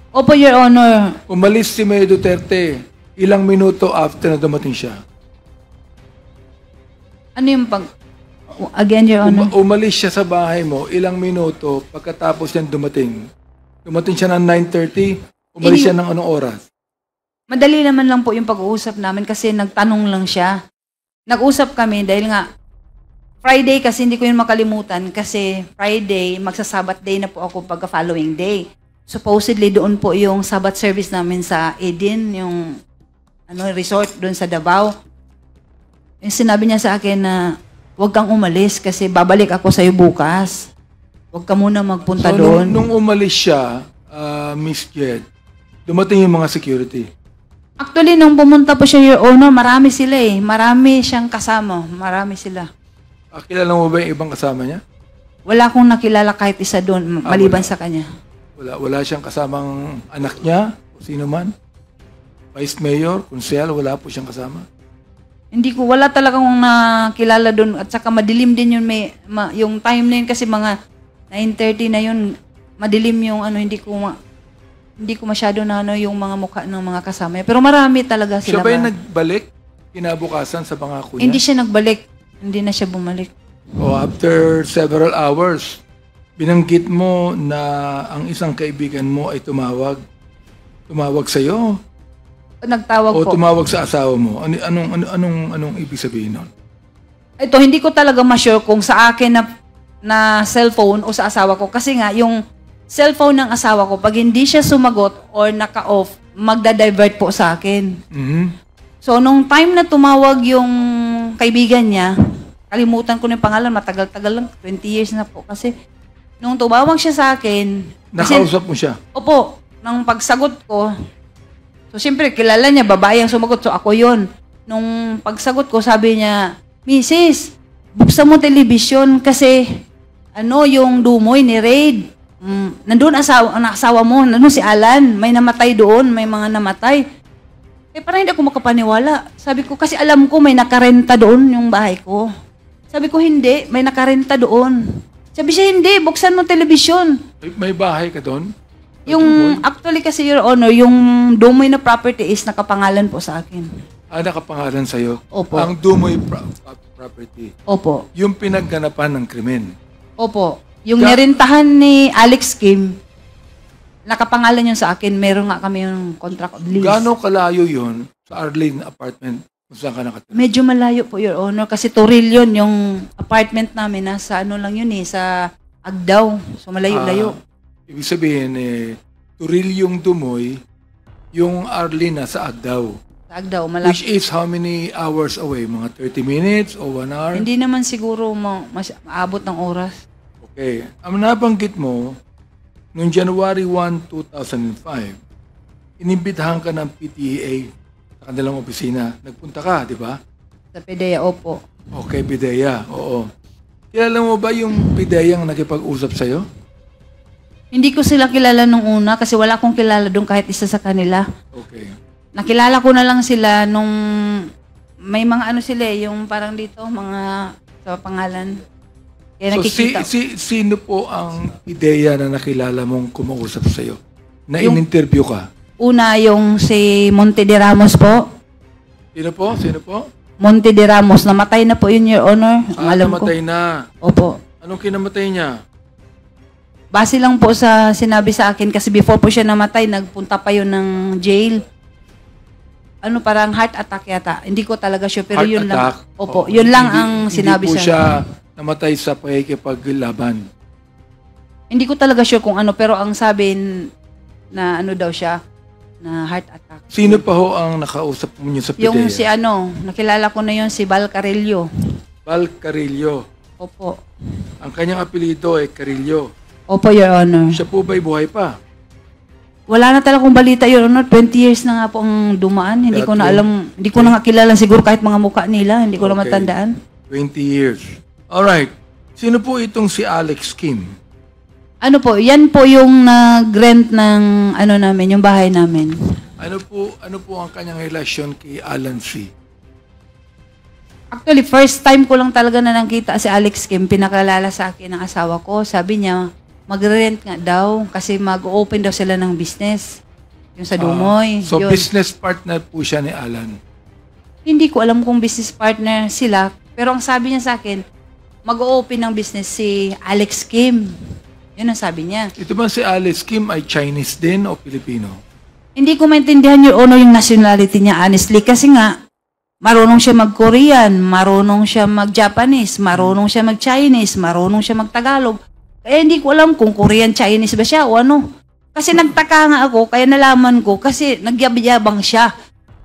S14: Opo, Your Honor.
S13: Umalis si Mayor Duterte ilang minuto after na dumating siya.
S14: Ano yung Again, Your Honor.
S13: Umalis siya sa bahay mo ilang minuto pagkatapos yan dumating. Dumating siya ng 9:30, umalis siya ng anong oras?
S14: Madali naman lang po yung pag-uusap namin kasi nagtanong lang siya. Nag-usap kami dahil nga Friday kasi hindi ko yun makalimutan kasi Friday, magsa-Sabbath day na po ako pagka following day. Supposedly doon po yung Sabbath service namin sa Eden, yung resort doon sa Davao. Yung sinabi niya sa akin na huwag kang umalis kasi babalik ako sa'yo bukas. Huwag ka muna magpunta doon.
S13: Nung umalis siya, Miss Jed, dumating yung mga security.
S14: Actually, nung pumunta po siya, Your Honor, marami sila eh. Marami siyang kasama. Marami sila.
S13: Kilala mo ba yung ibang kasama niya?
S14: Wala akong nakilala kahit isa doon, maliban sa kanya.
S13: Wala siyang kasamang anak niya, o sino man? Vice Mayor, Konsehal, wala po siyang kasama?
S14: Wala talagang nakilala doon. At saka madilim din yun, yung time na yun kasi mga 9:30 na yun, madilim yung hindi ko masyado na yung mga mukha ng mga kasama. Pero marami talaga sila.
S13: Siya ba yung nagbalik kinabukasan sa pangako niya?
S14: Hindi siya nagbalik. Hindi na siya bumalik.
S13: After several hours, binanggit mo na ang isang kaibigan mo ay tumawag sa iyo.
S14: Nagtawag po.
S13: O tumawag sa asawa mo. Anong ibig sabihin nun?
S14: Ito, hindi ko talaga ma-sure kung sa akin na cellphone o sa asawa ko. Kasi nga, yung cellphone ng asawa ko, pag hindi siya sumagot or naka-off, magda-divert po sa akin. So, nung time na tumawag yung kaibigan niya, kalimutan ko na yung pangalan, matagal-tagal lang, 20 years na po. Kasi, nung tumawag siya sa akin...
S13: Nakausap mo siya?
S14: Opo. Nang pagsagot ko, so, siyempre, kilala niya, babae ang sumagot. So, ako yon. Nung pagsagot ko, sabi niya, Mrs.,
S10: buksan mo television kasi yung Dumoy ni Raid. Nandun ang asawa mo, nandun si Alan, may namatay doon, may mga namatay. Parang hindi ako makapaniwala. Sabi ko, kasi alam ko may nakarenta doon yung bahay ko. Sabi ko, hindi, may nakarenta doon. Sabi siya, hindi, buksan mo television.
S13: May bahay ka doon?
S10: Actually kasi, Your Honor, yung Dumoy na property is nakapangalan po sa akin.
S13: Nakapangalan sa'yo?
S10: Opo.
S13: Ang Dumoy property?
S10: Opo.
S13: Yung pinagganapan ng krimen?
S10: Opo. Yung nirentahan ni Alex Kim, nakapangalan yun sa akin. Meron nga kami yung contract of lease.
S13: Gaano kalayo yun sa Arlene apartment kung saan ka nakatira?
S10: Medyo malayo po, Your Honor. Kasi Toril yun, yung apartment namin. Nasa lang yun sa Agdao. So malayo-layo.
S13: Ibig sabihin, Toril yung Dumoy, yung Arlene nasa Agdao.
S10: Sa Agdao, malayo.
S13: Which is how many hours away? Mga 30 minutes o 1 hour?
S10: Hindi naman siguro maabot ng oras.
S13: Okay. Ang nabanggit mo, noong January 1, 2005, inimbitahan ka ng PTEA sa kanilang opisina. Nagpunta ka, di ba?
S10: Sa PDEA, opo.
S13: Okay, PDEA, oo. Kilala mo ba yung PDEA ang nakipag-usap sa'yo?
S10: Hindi ko sila kilala nung una kasi wala akong kilala doon kahit isa sa kanila.
S13: Okay.
S10: Nakilala ko na lang sila nung may mga sila yung parang dito, mga sa pangalan. Kaya nakikita.
S13: Sino po ang PDEA na nakilala mong kumausap sa'yo? Na in-interview ka?
S10: Una, yung si Monte de Ramos po.
S13: Sino po?
S10: Monte de Ramos. Namatay na po yun, Your Honor. Ang alam ko.
S13: Namatay na?
S10: Opo.
S13: Anong kinamatay niya?
S10: Base lang po sa sinabi sa akin kasi before po siya namatay, nagpunta pa yun ng jail. Parang heart attack yata. Hindi ko talaga sure, pero yun lang. Opo, yun lang ang sinabi sa akin.
S13: Hindi po siya namatay sa pakikipaglaban.
S10: Hindi ko talaga sure kung pero ang sabi na daw siya, na heart attack.
S13: Sino pa ho ang nakausap mo niyo sa PDEA?
S10: Yung si nakilala ko na yun, si Val Carillo.
S13: Val Carillo?
S10: Opo.
S13: Ang kanyang apelido ay Carillo?
S10: Opo, Your Honor.
S13: Siya po ba'y buhay pa?
S10: Wala na talagang balita, Your Honor. 20 years na nga po ang dumaan. Hindi ko na alam, hindi ko na nga kilala siguro kahit mga mukha nila. Hindi ko na matandaan.
S13: 20 years. Alright. Sino po itong si Alex Kim?
S10: Yan po yung nag-rent ng namin, yung bahay namin.
S13: Ano po ang kanyang relasyon kay Alan C?
S10: Actually, first time ko lang talaga na nakita si Alex Kim. Pinakalala sa akin ng asawa ko. Sabi niya, magre-rent nga daw kasi mag-open daw sila ng business. Yung sa Dumoy.
S13: So, business partner po siya ni Alan?
S10: Hindi ko alam kung business partner sila. Pero ang sabi niya sa akin, mag-open ng business si Alex Kim. Yun ang sabi niya.
S13: Ito ba si Alex Kim ay Chinese din o Filipino?
S10: Hindi ko maintindihan yung nationality niya honestly kasi nga marunong siya mag-Korean, marunong siya mag-Japanese, marunong siya mag-Chinese, marunong siya mag-Tagalog. Kaya hindi ko alam kung Korean, Chinese ba siya o ano. Kasi nagtaka nga ako, kaya nalaman ko kasi nagyabang siya.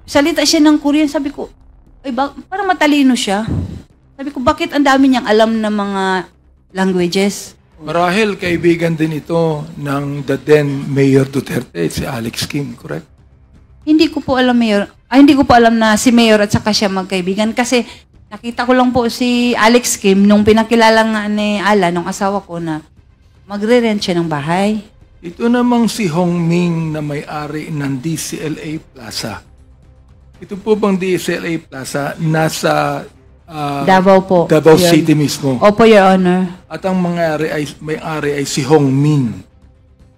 S10: Salita siya ng Korean, sabi ko, parang matalino siya. Sabi ko, bakit ang dami niyang alam na mga languages?
S13: Marahil kaibigan din ito ng the then Mayor Duterte, si Alex Kim, correct?
S10: Hindi ko po alam, Mayor. Hindi ko po alam na si Mayor at saka siya magkaibigan kasi nakita ko lang po si Alex Kim nung pinakilala nga ni Alan, nung asawa ko na magre-rent siya ng bahay.
S13: Ito namang si Hong Ming na may-ari ng DCLA Plaza. Ito po bang DCLA Plaza nasa
S10: Davao po.
S13: Davao City mismo?
S10: Opo, Your Honor.
S13: At ang may-ari ay si Hong Ming?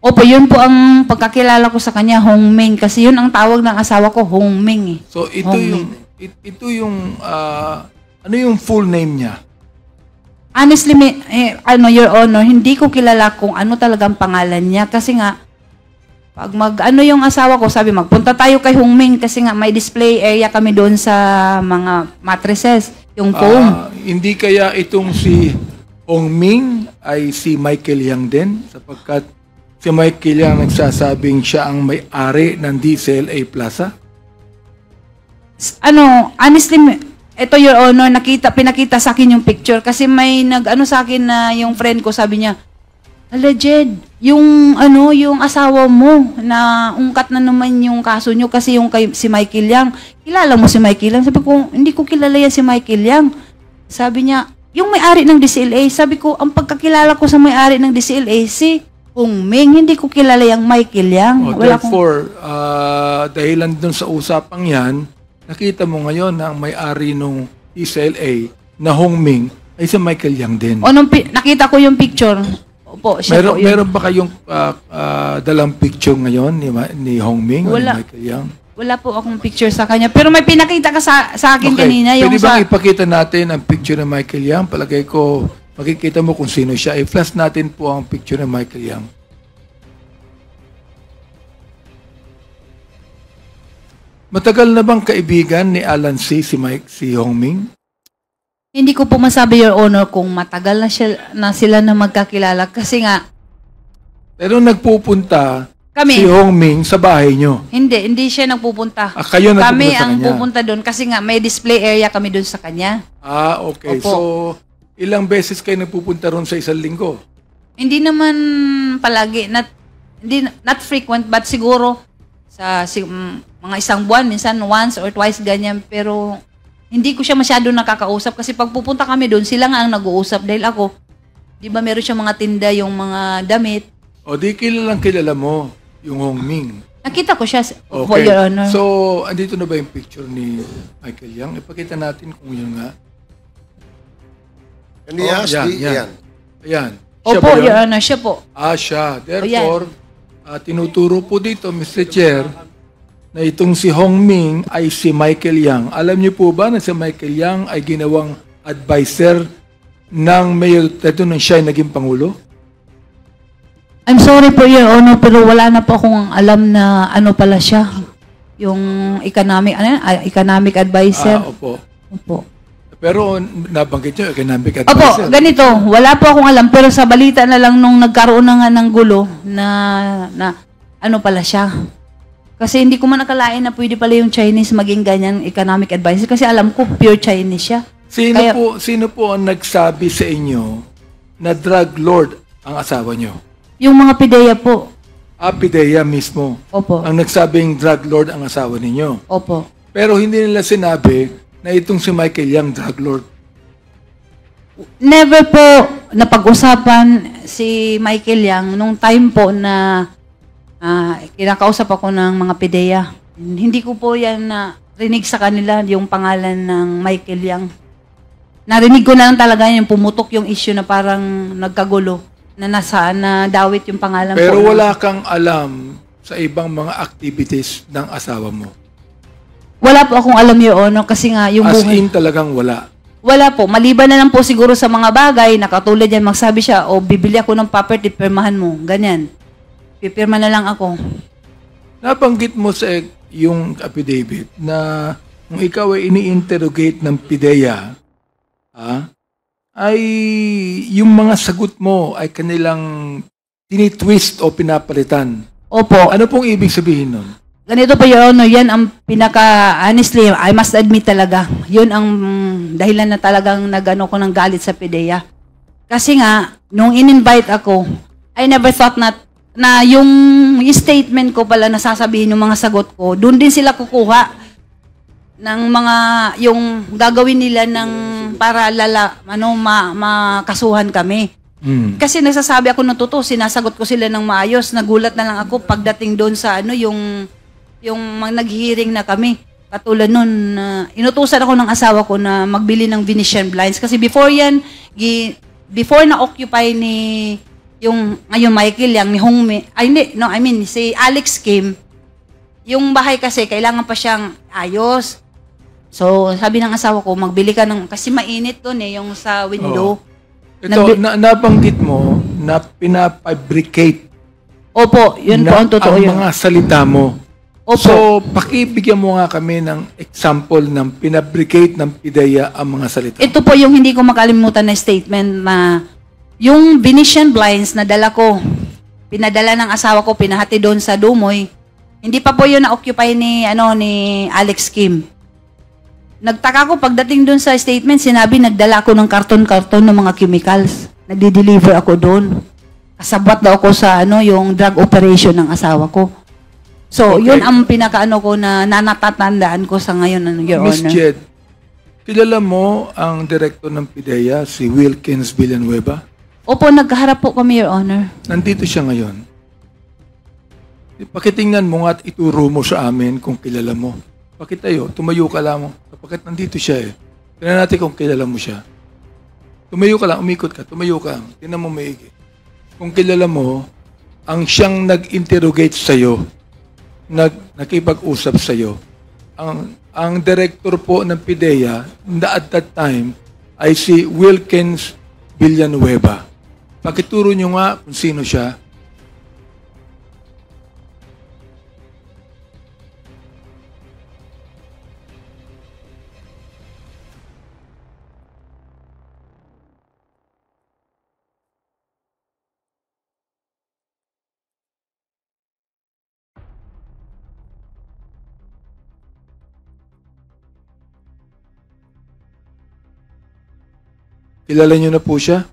S10: Opo, yun po ang pagkakilala ko sa kanya, Hong Ming. Kasi yun ang tawag ng asawa ko, Hong Ming.
S13: So ito yung ano yung full name niya?
S10: Honestly, Your Honor, hindi ko kilala kung ano talagang pangalan niya. Kasi nga, pag yung asawa ko, sabi magpunta tayo kay Hong Ming kasi nga may display area kami doon sa mga mattresses, yung foam.
S13: Hindi kaya itong si Hong Ming ay si Michael Yang din? Sapagkat si Michael Yang nagsasabing siya ang may-ari ng DCLA Plaza?
S10: Honestly, ito, Your Honor, pinakita sa akin yung picture kasi may sa akin na yung friend ko, sabi niya, alleged, yung asawa mo na ungkat na naman yung kaso nyo kasi si Michael Yang. Kilala mo si Michael Yang? Sabi ko, hindi ko kilala yan si Michael Yang. Sabi niya, yung may-ari ng DCLA, sabi ko, ang pagkakilala ko sa may-ari ng DCLA, si Hong Ming, hindi ko kilala yung Michael Yang.
S13: Therefore, dahilan dun sa usapang yan, nakita mo ngayon na ang may-ari ng DCLA na Hong Ming ay si Michael Yang din.
S10: O, nakita ko yung picture. Opo, siya po yun.
S13: Meron ba kayong dalang picture ngayon ni Hong Ming o ni
S10: Wala.
S13: Michael Yang?
S10: Wala po akong picture sa kanya. Pero may pinakita ka sa akin kanina. Yung
S13: Pwede bang ipakita natin ang picture ng Michael Yang? Palagay ko, makikita mo kung sino siya. I-flash natin po ang picture ng Michael Yang. Matagal na bang kaibigan ni Alan C. si Hong Ming?
S10: Hindi ko po masabi, Your Honor, kung matagal na sila na magkakilala. Kasi nga,
S13: pero nagpupunta
S10: kami,
S13: si Hong Ming sa bahay nyo.
S10: hindi siya nagpupunta.
S13: Kayo nagpupunta
S10: kami
S13: sa
S10: ang
S13: kanya?
S10: pupunta doon kasi nga may display area kami doon sa kanya.
S13: Okay.
S10: Opo.
S13: So, ilang beses kayo nagpupunta ron sa isang linggo?
S10: Hindi naman palagi, not frequent, but siguro sa mga isang buwan, minsan once or twice ganyan, pero hindi ko siya masyado nakakausap kasi pag pupunta kami doon, sila nga ang nag-uusap dahil ako, di ba meron siya mga tinda, yung mga damit.
S13: O di kilala mo yung Hong Ming.
S10: Nakita ko siya,
S13: Okay.
S10: Your Honor.
S13: So, andito na ba yung picture ni Michael Yang? Ipakita natin kung yun nga.
S8: Yan.
S13: Ayan.
S10: Opo,
S13: ba yun?
S10: Your Honor, siya po.
S13: Siya. Therefore, tinuturo po dito, Mr. Chair, na itong si Hong Ming ay si Michael Yang. Alam niyo po ba na si Michael Yang ay ginawang advisor ng Mayor Teto nang siya ay naging Pangulo?
S10: I'm sorry po, Your Honor, pero wala na po akong alam na ano pala siya. Yung economic advisor.
S13: Opo.
S10: Opo.
S13: Pero nabanggit niyo, economic
S10: Opo,
S13: advisor.
S10: ganito. Wala po akong alam, pero sa balita na lang nung nagkaroon na nga ng gulo na ano pala siya. Kasi hindi ko man nakalain na pwede pala yung Chinese maging ganyan economic advisor kasi alam ko pure Chinese siya.
S13: Sino po ang nagsabi sa inyo na drug lord ang asawa niyo?
S10: Yung mga pideya po.
S13: Pideya mismo.
S10: Opo.
S13: Ang nagsabing drug lord ang asawa ninyo.
S10: Opo.
S13: Pero hindi nila sinabi na itong si Michael Yang drug lord.
S10: Never po napag-usapan si Michael Yang nung time po na kinakausap ako ng mga pideya. Hindi ko po yan rinig sa kanila yung pangalan ng Michael Yang. Narinig ko na lang talaga yung pumutok yung issue na parang nagkagulo na dawit yung pangalan po.
S13: Pero wala kang alam sa ibang mga activities ng asawa mo.
S10: Wala po akong alam, Your Honor, kasi nga yung
S13: As
S10: buhay.
S13: in talagang wala.
S10: Wala po. Maliban na lang po siguro sa mga bagay na katulad yan, magsabi siya, bibili ako ng property, pirmahan mo. Ganyan. Pipirma na lang ako.
S13: Nabanggit mo sa yung affidavit na kung ikaw ay ini-interrogate ng PIDEA, ay yung mga sagot mo ay kanilang tinitwist o pinapalitan.
S10: Opo.
S13: Ano pong ibig sabihin nun?
S10: Ganito po, Your Honor, yan ang honestly, I must admit talaga, yun ang dahilan na talagang nagano ko ng galit sa PIDEA. Kasi nga, nung in-invite ako, I never thought na yung statement ko pala na sasabihin yung mga sagot ko, doon din sila kukuha ng mga, yung gagawin nila ng para makasuhan kami. Kasi nagsasabi ako ng totoo, sinasagot ko sila ng maayos, nagulat na lang ako pagdating doon sa yung nag-hearing na kami. Katulad nun, inutusan ako ng asawa ko na magbili ng Venetian blinds. Kasi before before na-occupy ni yung ngayon Michael Yang, ni Hong Ming, si Alex Kim, yung bahay kasi kailangan pa siyang ayos. So, sabi ng asawa ko, magbili ka kasi mainit doon yung sa window.
S13: Ito, nabanggit mo na pinafabricate.
S10: Opo, yun po ang totoo yun.
S13: Ang mga salita mo.
S10: Opo.
S13: So, pakibigyan mo nga kami ng example ng pinabricate ng PIDEA ang mga salita.
S10: Ito po yung hindi ko makalimutan na statement na yung Venetian blinds na dala ko, pinadala ng asawa ko, pinahati doon sa Dumoy, hindi pa po yun na-occupy ni Alex Kim. Nagtaka ko pagdating doon sa statement, sinabi nagdala ako ng karton-karton ng mga chemicals. Nagdi-deliver ako doon. Kasabwat daw ako sa yung drug operation ng asawa ko. So,
S13: Okay.
S10: yun ang pinakaano ko na natatandaan ko sa ngayon, Your
S13: Miss
S10: Honor.
S13: Jed, kilala mo ang direktor ng PIDEA, si Wilkins Villanueva?
S10: Opo, nagkaharap po kami, Your Honor.
S13: Nandito siya ngayon. Pakitingnan mo nga at ituro mo sa amin kung kilala mo. Pakitayo, tumayo ka lang. Kapagkat nandito siya eh. Tingnan natin kung kilala mo siya. Tumayo ka lang, umikot ka, tumayo ka. Tingnan mo maigi. Kung kilala mo, ang siyang nag-interrogate sa'yo, nakipag-usap sa'yo, ang director po ng PIDEA at that time ay si Wilkins Villanueva. Pakituro nyo nga kung sino siya. Kilala niyo na po siya?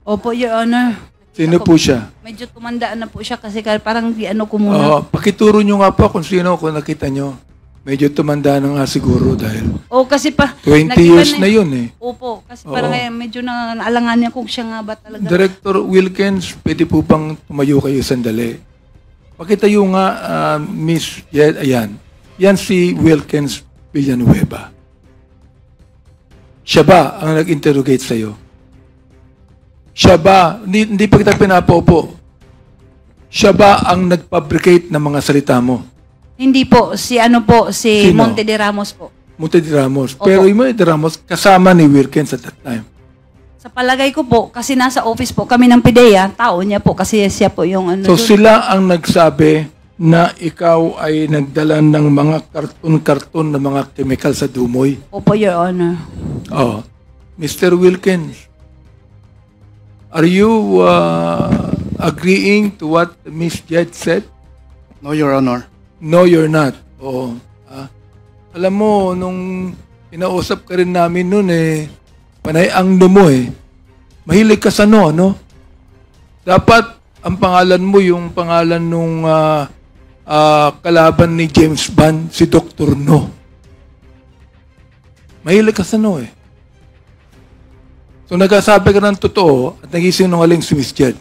S10: Opo, Your Honor.
S13: Sino po siya?
S10: Medyo tumandaan na po siya kasi parang di ano ko muna.
S13: Pakituro nyo nga po kung sino, kung nakita nyo. Medyo tumanda na nga siguro dahil
S10: Kasi pa
S13: 20 years na yun eh.
S10: Opo, kasi parang medyo naalangan niya kung siya nga ba talaga.
S13: Director Wilkins, pwede po bang tumayo kayo sandali? Pakitayo nga, Miss Jed, ayan. Yan si Wilkins Villanueva. Siya ba ang nag-interrogate sa'yo? Siya ba, hindi pa kita pinapopo, siya ba ang nag-fabricate ng mga salita mo?
S10: Hindi po, si
S13: Sino?
S10: Monte de Ramos po.
S13: Monte de Ramos.
S10: Opo.
S13: Pero yung Monte de Ramos, kasama ni Wilkins at that time.
S10: Sa palagay ko po, kasi nasa office po kami ng PIDEA, tao niya po, kasi siya po yung ano.
S13: So
S10: dun.
S13: sila ang nagsabi na ikaw ay nagdala ng mga karton-karton na mga chemical sa Dumoy.
S10: Opo, Your Honor.
S13: Mr. Wilkins, are you agreeing to what Miss Jed said?
S5: No, Your Honor.
S13: No, you're not. Alam mo, nung inausap ka rin namin noon panay ang mo mahilig ka sa no? Dapat ang pangalan mo yung pangalan nung kalaban ni James Bond, si Dr. No. Mahilig ka sa no So nagsasabi ka ng totoo at nagisinungaling si Miss Jed.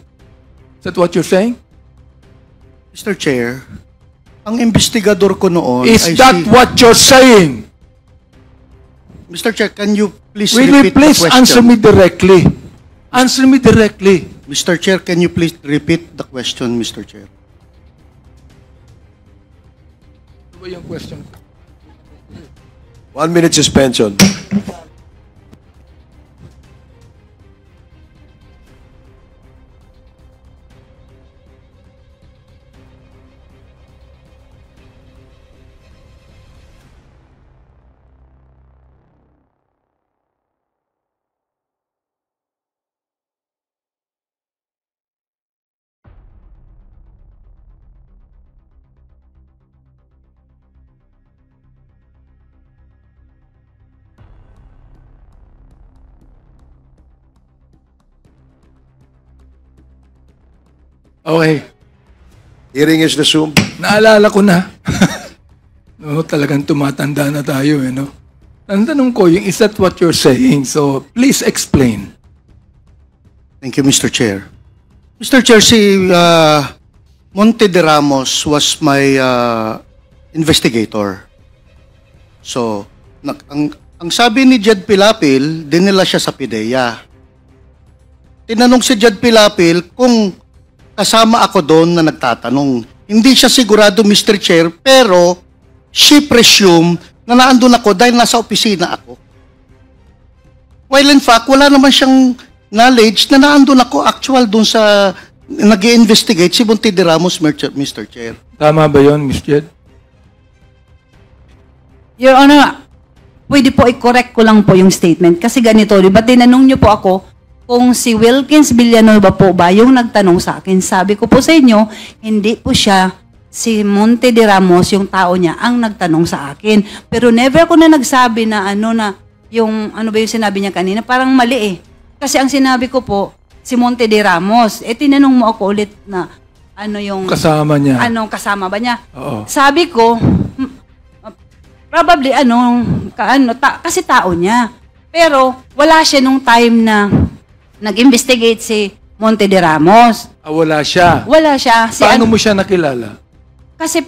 S13: Is that what you're saying?
S5: Mr. Chair, ang investigador ko noon
S13: Is that what you're saying?
S5: Mr. Chair, can you please
S13: Will you
S5: repeat
S13: please
S5: the question?
S13: answer me directly? Answer me directly.
S5: Mr. Chair, can you please repeat the question, Mr. Chair?
S13: Ano ba yung question?
S8: 1 minute suspension.
S13: Okay.
S8: Hearing is resumed.
S13: Naalala ko na. No, talagang tumatanda na tayo no? Ang tanong ko, is that what you're saying? So, please explain.
S5: Thank you, Mr. Chair. Mr. Chair, si Monte de Ramos was my investigator. So, ang sabi ni Jed Pilapil, dinala siya sa PIDEA. Tinanong si Jed Pilapil kung kasama ako doon na nagtatanong. Hindi siya sigurado, Mr. Chair, pero she presumed na naandun ako dahil nasa opisina ako. While in fact, wala naman siyang knowledge na naandun ako actual doon sa nag-i-investigate si Monte de Ramos, Mr. Chair.
S13: Tama ba yun, Ms. Jed?
S10: Your Honor, pwede po i-correct ko lang po yung statement. Kasi ganito, di ba tinanong niyo po ako kung si Wilkins Villanueva po ba yung nagtanong sa akin. Sabi ko po sa inyo, hindi po siya si Monte de Ramos, yung tao niya, ang nagtanong sa akin. Pero never ko na nagsabi na yung ano ba yung sinabi niya kanina, parang mali Kasi ang sinabi ko po, si Monte de Ramos. Tinanong mo ako ulit na, ano yung
S13: Kasama niya.
S10: anong kasama ba niya.
S13: Oo.
S10: Sabi ko, probably kasi tao niya. Pero wala siya nung time na nag-investigate si Monte de Ramos.
S13: Wala siya.
S10: Wala siya.
S13: Paano mo siya nakilala?
S10: Kasi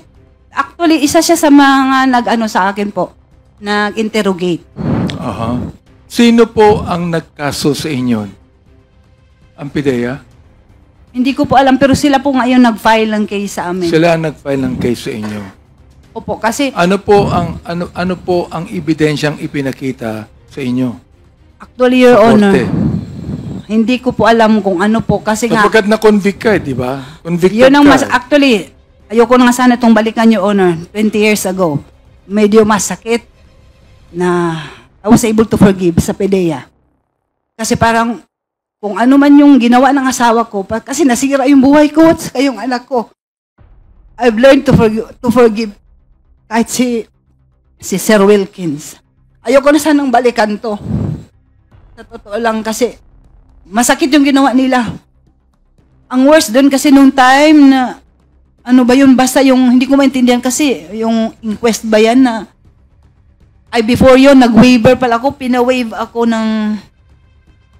S10: actually isa siya sa mga nag-ano sa akin po, nag-interrogate.
S13: Aha. Sino po ang nagkaso sa inyo? Ang PIDEA?
S10: Hindi ko po alam pero sila po ngayon nag-file ng case sa amin.
S13: Sila ang nag-file ng case sa inyo.
S10: Opo, kasi
S13: Ano po ang ebidensyang ipinakita sa inyo?
S10: actually, Your
S13: Sa
S10: Honor,
S13: korte?
S10: hindi ko po alam kung ano po kasi nga
S13: Sapagkat na-convict ka, di ba? Convicted
S10: yun ang
S13: ka.
S10: actually, ayoko na nga sana itong balikan, Your Honor, 20 years ago. Medyo masakit na I was able to forgive sa PIDEA. Kasi parang kung ano man yung ginawa ng asawa ko, kasi nasira yung buhay ko at saka yung anak ko. I've learned to forgive kahit si Sir Wilkins. Ayoko na sanang balikan to. Sa totoo lang kasi masakit yung ginawa nila. Ang worst doon kasi nung time na ano ba yun, basta yung hindi ko maintindihan kasi yung inquest ba yan na before yun, nag-waiver pala ako, pina-waive ako ng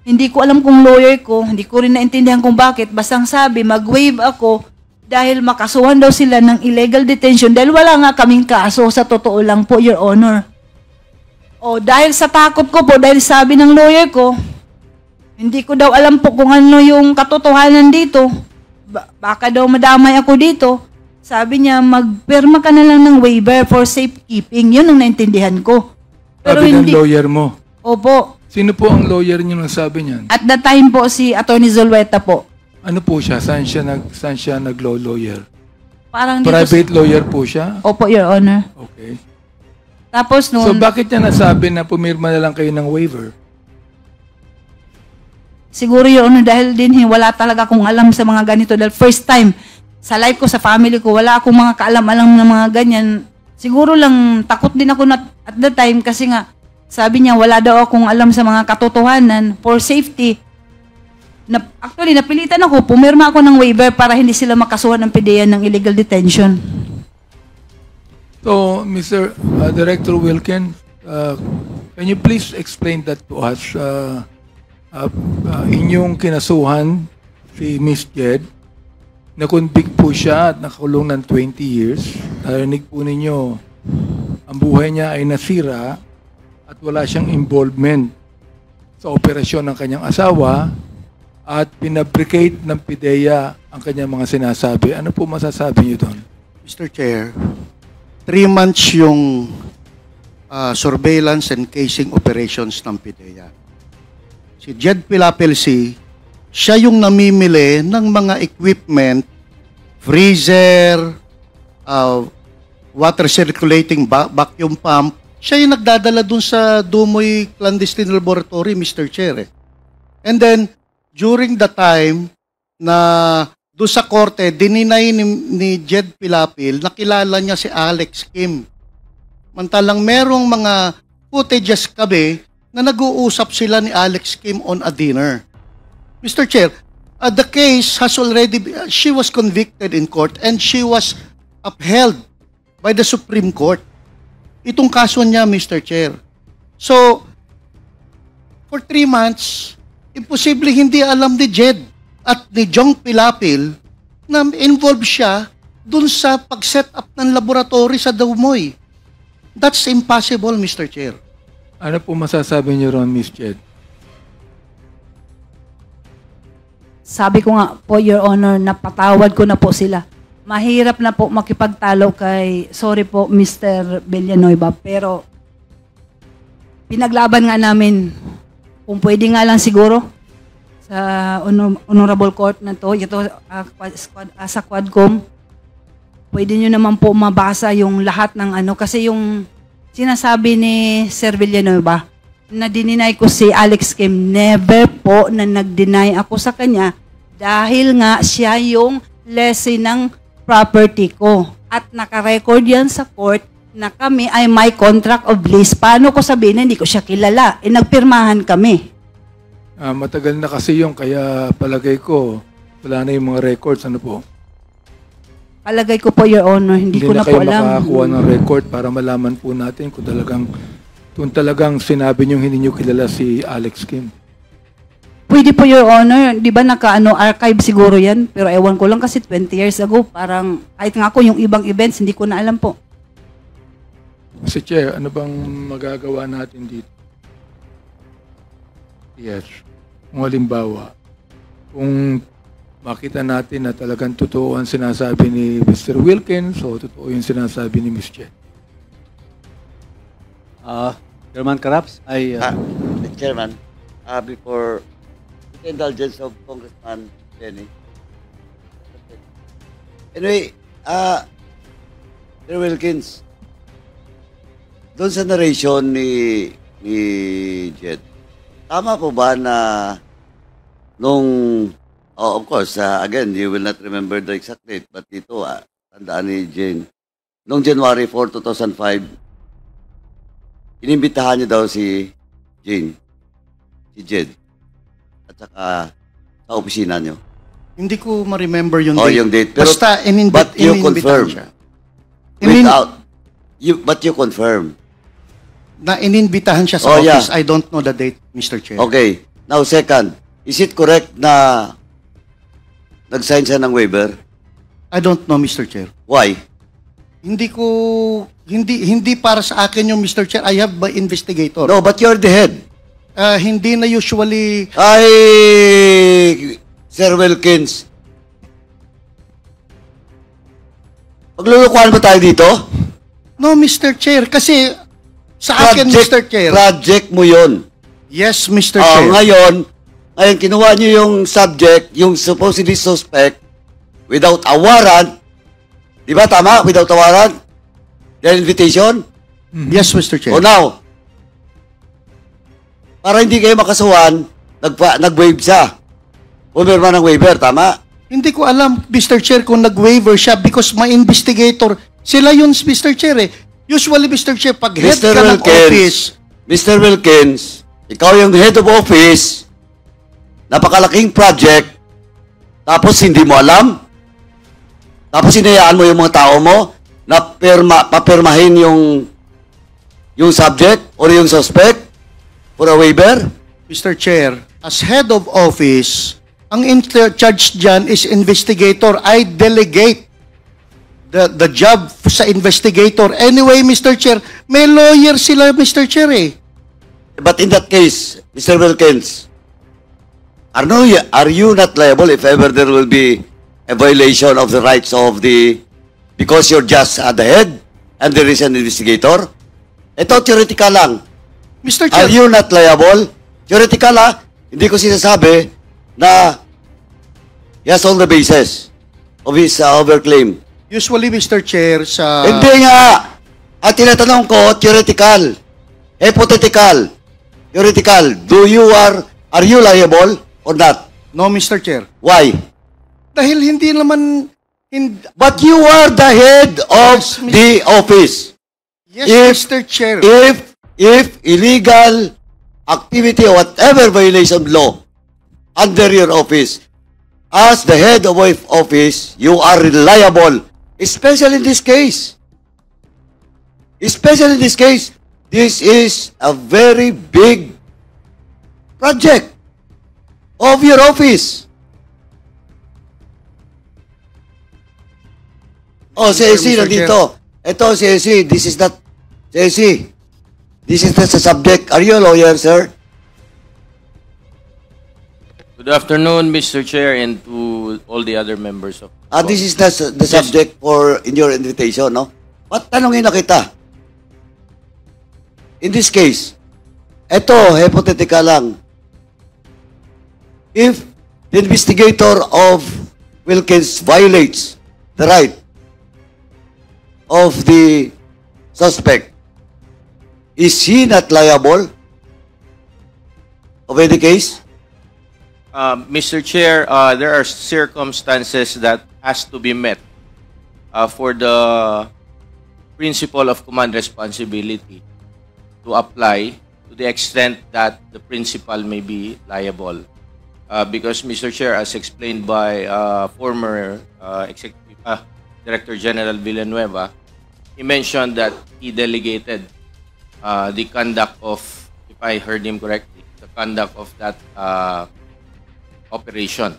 S10: hindi ko alam kung lawyer ko, hindi ko rin naintindihan kung bakit, basta ang sabi, mag-waive ako dahil makasuhan daw sila ng illegal detention dahil wala nga kaming kaso sa totoo lang po, Your Honor. O dahil sa takot ko po, dahil sabi ng lawyer ko, hindi ko daw alam po kung ano yung katotohanan dito. Baka daw madamay ako dito. Sabi niya, magpirma ka na lang ng waiver for safekeeping. Yun ang naintindihan ko. Pero
S13: Sabi
S10: hindi.
S13: ng lawyer mo.
S10: Opo.
S13: Sino po ang lawyer niyo nang sabi niyan?
S10: At that time po, si Atty. Zulueta po.
S13: Ano po siya? Saan siya nag-law lawyer?
S10: Parang dito
S13: Private lawyer po siya?
S10: Opo, Your Honor.
S13: Okay.
S10: Tapos noon,
S13: So bakit niya nasabi na pumirma na lang kayo ng waiver?
S10: siguro Your Honor, dahil din wala talaga akong alam sa mga ganito. Dahil first time, sa life ko, sa family ko, wala akong mga kaalam-alam na mga ganyan. Siguro lang, takot din ako at that time kasi nga, sabi niya, wala daw akong alam sa mga katotohanan for safety. Actually, napilitan ako, pumirma ako ng waiver para hindi sila makasuhan ng PIDEA ng illegal detention.
S13: So, Mr. Director Wilken, can you please explain that to us? Inyong kinasuhan si Miss Jed, na-convict po siya at nakakulong ng 20 years. Narinig po ninyo, ang buhay niya ay nasira at wala siyang involvement sa operasyon ng kanyang asawa at pinabricate ng PIDEA ang kanyang mga sinasabi. Ano po masasabi niyo doon?
S5: Mr. Chair, 3 months yung surveillance and casing operations ng PIDEA. Si Jed Pilapelsi, siya yung namimili ng mga equipment, freezer, water circulating vacuum pump. Siya yung nagdadala dun sa Dumoy Clandestine Laboratory, Mr. Chair. And then, during the time na doon sa korte, dininay ni Jed Pilapil, nakilala niya si Alex Kim. Mantalang merong mga footages kami na nag-uusap sila ni Alex Kim on a dinner. Mr. Chair, the case has already, she was convicted in court and she was upheld by the Supreme Court. Itong kaso niya, Mr. Chair. So, for 3 months, imposible hindi alam ni Jed at ni Jong Pilapil na involved siya dun sa pag-set up ng laboratory sa Dumoy. That's impossible, Mr. Chair.
S13: Ano po masasabi niyo ron, Miss Jed?
S10: Sabi ko nga po, Your Honor, napatawad ko na po sila. Mahirap na po makipagtalo kay, sorry po, Mr. Villanueva, pero pinaglaban nga namin, kung pwede nga lang siguro, sa honorable court na to, ito sa Quadcom, pwede nyo naman po mabasa yung lahat ng ano, kasi yung sinasabi ni Sir Villanueva, na dininay ko si Alex Kim, never po na nag-deny ako sa kanya dahil nga siya yung lessee ng property ko. At naka-record yan sa court na kami ay may contract of lease. Paano ko sabihin na hindi ko siya kilala? Nagpirmahan kami.
S13: Matagal na kasi yung kaya palagay ko wala na yung mga records. Ano po?
S10: Palagay ko po, Your Honor, hindi ko na po
S13: kayo
S10: alam.
S13: makakuha ng record para malaman po natin kung talagang sinabi niyong hindi niyo kilala si Alex Kim.
S10: Pwede po, Your Honor. Di ba archive siguro yan? Pero ewan ko lang kasi 20 years ago, parang kahit nga ako yung ibang events, hindi ko na alam po.
S13: Mr. Chair, ano bang magagawa natin dito? Yes. Kung halimbawa, kung makita natin na talagang totoo ang sinasabi ni Mr. Wilkins o totoo yung sinasabi ni Ms. Jen.
S15: Chairman Karaps,
S4: Chairman, before the indulgence of Congressman Benny. Anyway, Mr. Wilkins, doon sa narration ni Jed, tama po ba na of course, again, you will not remember the exact date, but ito, tandaan ni Jane, noong January 4, 2005, inimbitahan niyo daw si Jane, si Jed, at saka sa opisina niyo.
S5: Hindi ko ma-remember yung
S4: date.
S5: Yung date.
S4: Pero,
S5: basta
S4: but you confirm.
S5: siya.
S4: But you confirm.
S5: Na ininbitahan siya sa office. I don't know the date, Mr. Chair.
S4: Okay. Now, second, is it correct na nag-sign siya ng waiver?
S5: I don't know, Mr. Chair.
S4: Why?
S5: Hindi para sa akin yung Mr. Chair. I have my investigator.
S4: No, but you're the head.
S5: Hindi na usually...
S4: Sir Wilkins, maglulukuhan ba tayo dito?
S5: No, Mr. Chair. Kasi sa akin, Mr. Chair...
S4: Project mo yun.
S5: Yes, Mr. Chair.
S4: Ngayon, kinuha niyo yung subject, yung supposedly suspect, without a warrant. Di ba tama? Without a warrant? The invitation?
S5: Yes, Mr. Chair.
S4: O now, para hindi kayo makasuhan, nag-waive siya. Pumirma ng waiver, tama?
S5: Hindi ko alam, Mr. Chair, kung nag-waiver siya because my investigator, sila yun, Mr. Chair eh. Usually, Mr. Chair, pag head ka ng office...
S4: Mr. Wilkins, ikaw yung head of office, napakalaking project, tapos hindi mo alam, tapos hinayaan mo yung mga tao mo na papirmahin yung subject or yung suspect for a waiver?
S5: Mr. Chair, as head of office, ang in-charge dyan is investigator. I delegate the job sa investigator. Anyway, Mr. Chair, may lawyer sila, Mr. Chair eh.
S4: But in that case, Mr. Wilkins, are you not liable if ever there will be a violation of the rights of because you're just at the head and there is an investigator? Ito, theoretical lang.
S5: Mr. Chair.
S4: Are you not liable? Theoretical hindi ko sinasabi na he has all the basis of his overclaim.
S5: Usually, Mr. Chair, sa...
S4: Hindi nga! At tinatanong ko, theoretical. Hypothetical. Theoretical. Are you liable or not?
S5: No, Mr. Chair.
S4: Why?
S5: Dahil hindi naman...
S4: But you are the head of the office.
S5: Yes, Mr. Chair.
S4: If illegal activity or whatever violation of law under your office, as the head of office, you are liable, especially in this case. Especially in this case, this is a very big project of your office. Oh, si AC nandito. Ito, si AC, this is not, si AC, this is not the subject. Are you a lawyer, sir?
S16: Good afternoon, Mr. Chair, and to all the other members of...
S4: This is the subject in your invitation, no? Tanungin na kita. In this case, ito, hypothetical lang. If the investigator of Wilkins violates the right of the suspect, is he not liable of any case?
S16: Mr. Chair, there are circumstances that has to be met for the principle of command responsibility to apply to the extent that the principal may be liable. Because, Mr. Chair, as explained by former Director General Villanueva, he mentioned that he delegated the conduct of, if I heard him correctly, the conduct of that operation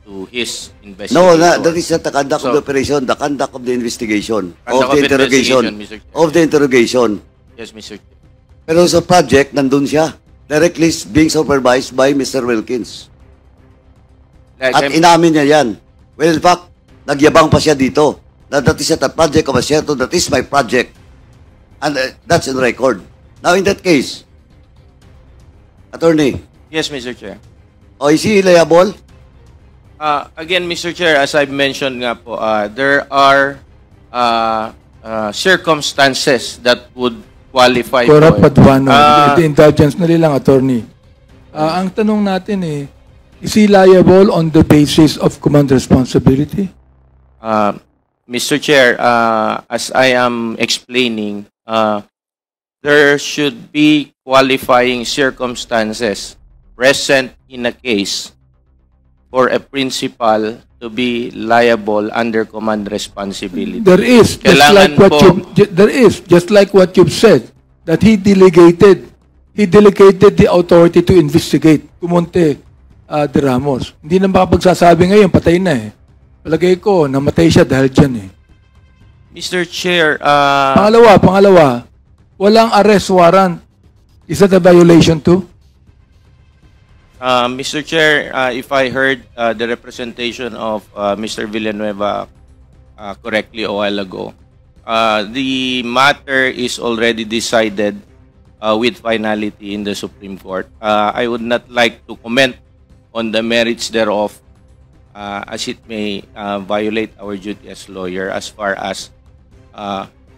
S16: to his investigation.
S4: No, that is not the conduct of the operation, the conduct of the investigation, of the interrogation, of the interrogation.
S16: Yes, Mr. Chair.
S4: Pero sa project, nandun siya. Directly being supervised by Mr. Wilkins. At inamin niya yan. Well, in fact, nagyabang pa siya dito. That is not a project of a Asierto, that is my project. And that's in record. Now, in that case, Attorney.
S16: Yes, Mr. Chair.
S4: O, is he liable?
S16: Again, Mr. Chair, as I've mentioned nga po, there are circumstances that would qualify
S13: Cora
S16: po.
S13: Paduano, the indulgence na lang, Attorney. Ang tanong natin is he liable on the basis of command responsibility?
S16: Mr. Chair, as I am explaining, there should be qualifying circumstances present in a case for a principal to be liable under command responsibility.
S13: There is, just like what you've said, that he delegated the authority to investigate. Kumonte de Ramos. Hindi na makapagsasabi ngayon, patay na eh. Palagay ko, namatay siya dahil dyan eh.
S16: Mr. Chair,
S13: Pangalawa, walang arrest warrant. Is that a violation too?
S16: Mr. Chair, if I heard the representation of Mr. Villanueva correctly a while ago, the matter is already decided with finality in the Supreme Court. I would not like to comment on the merits thereof as it may violate our duty as lawyer as far as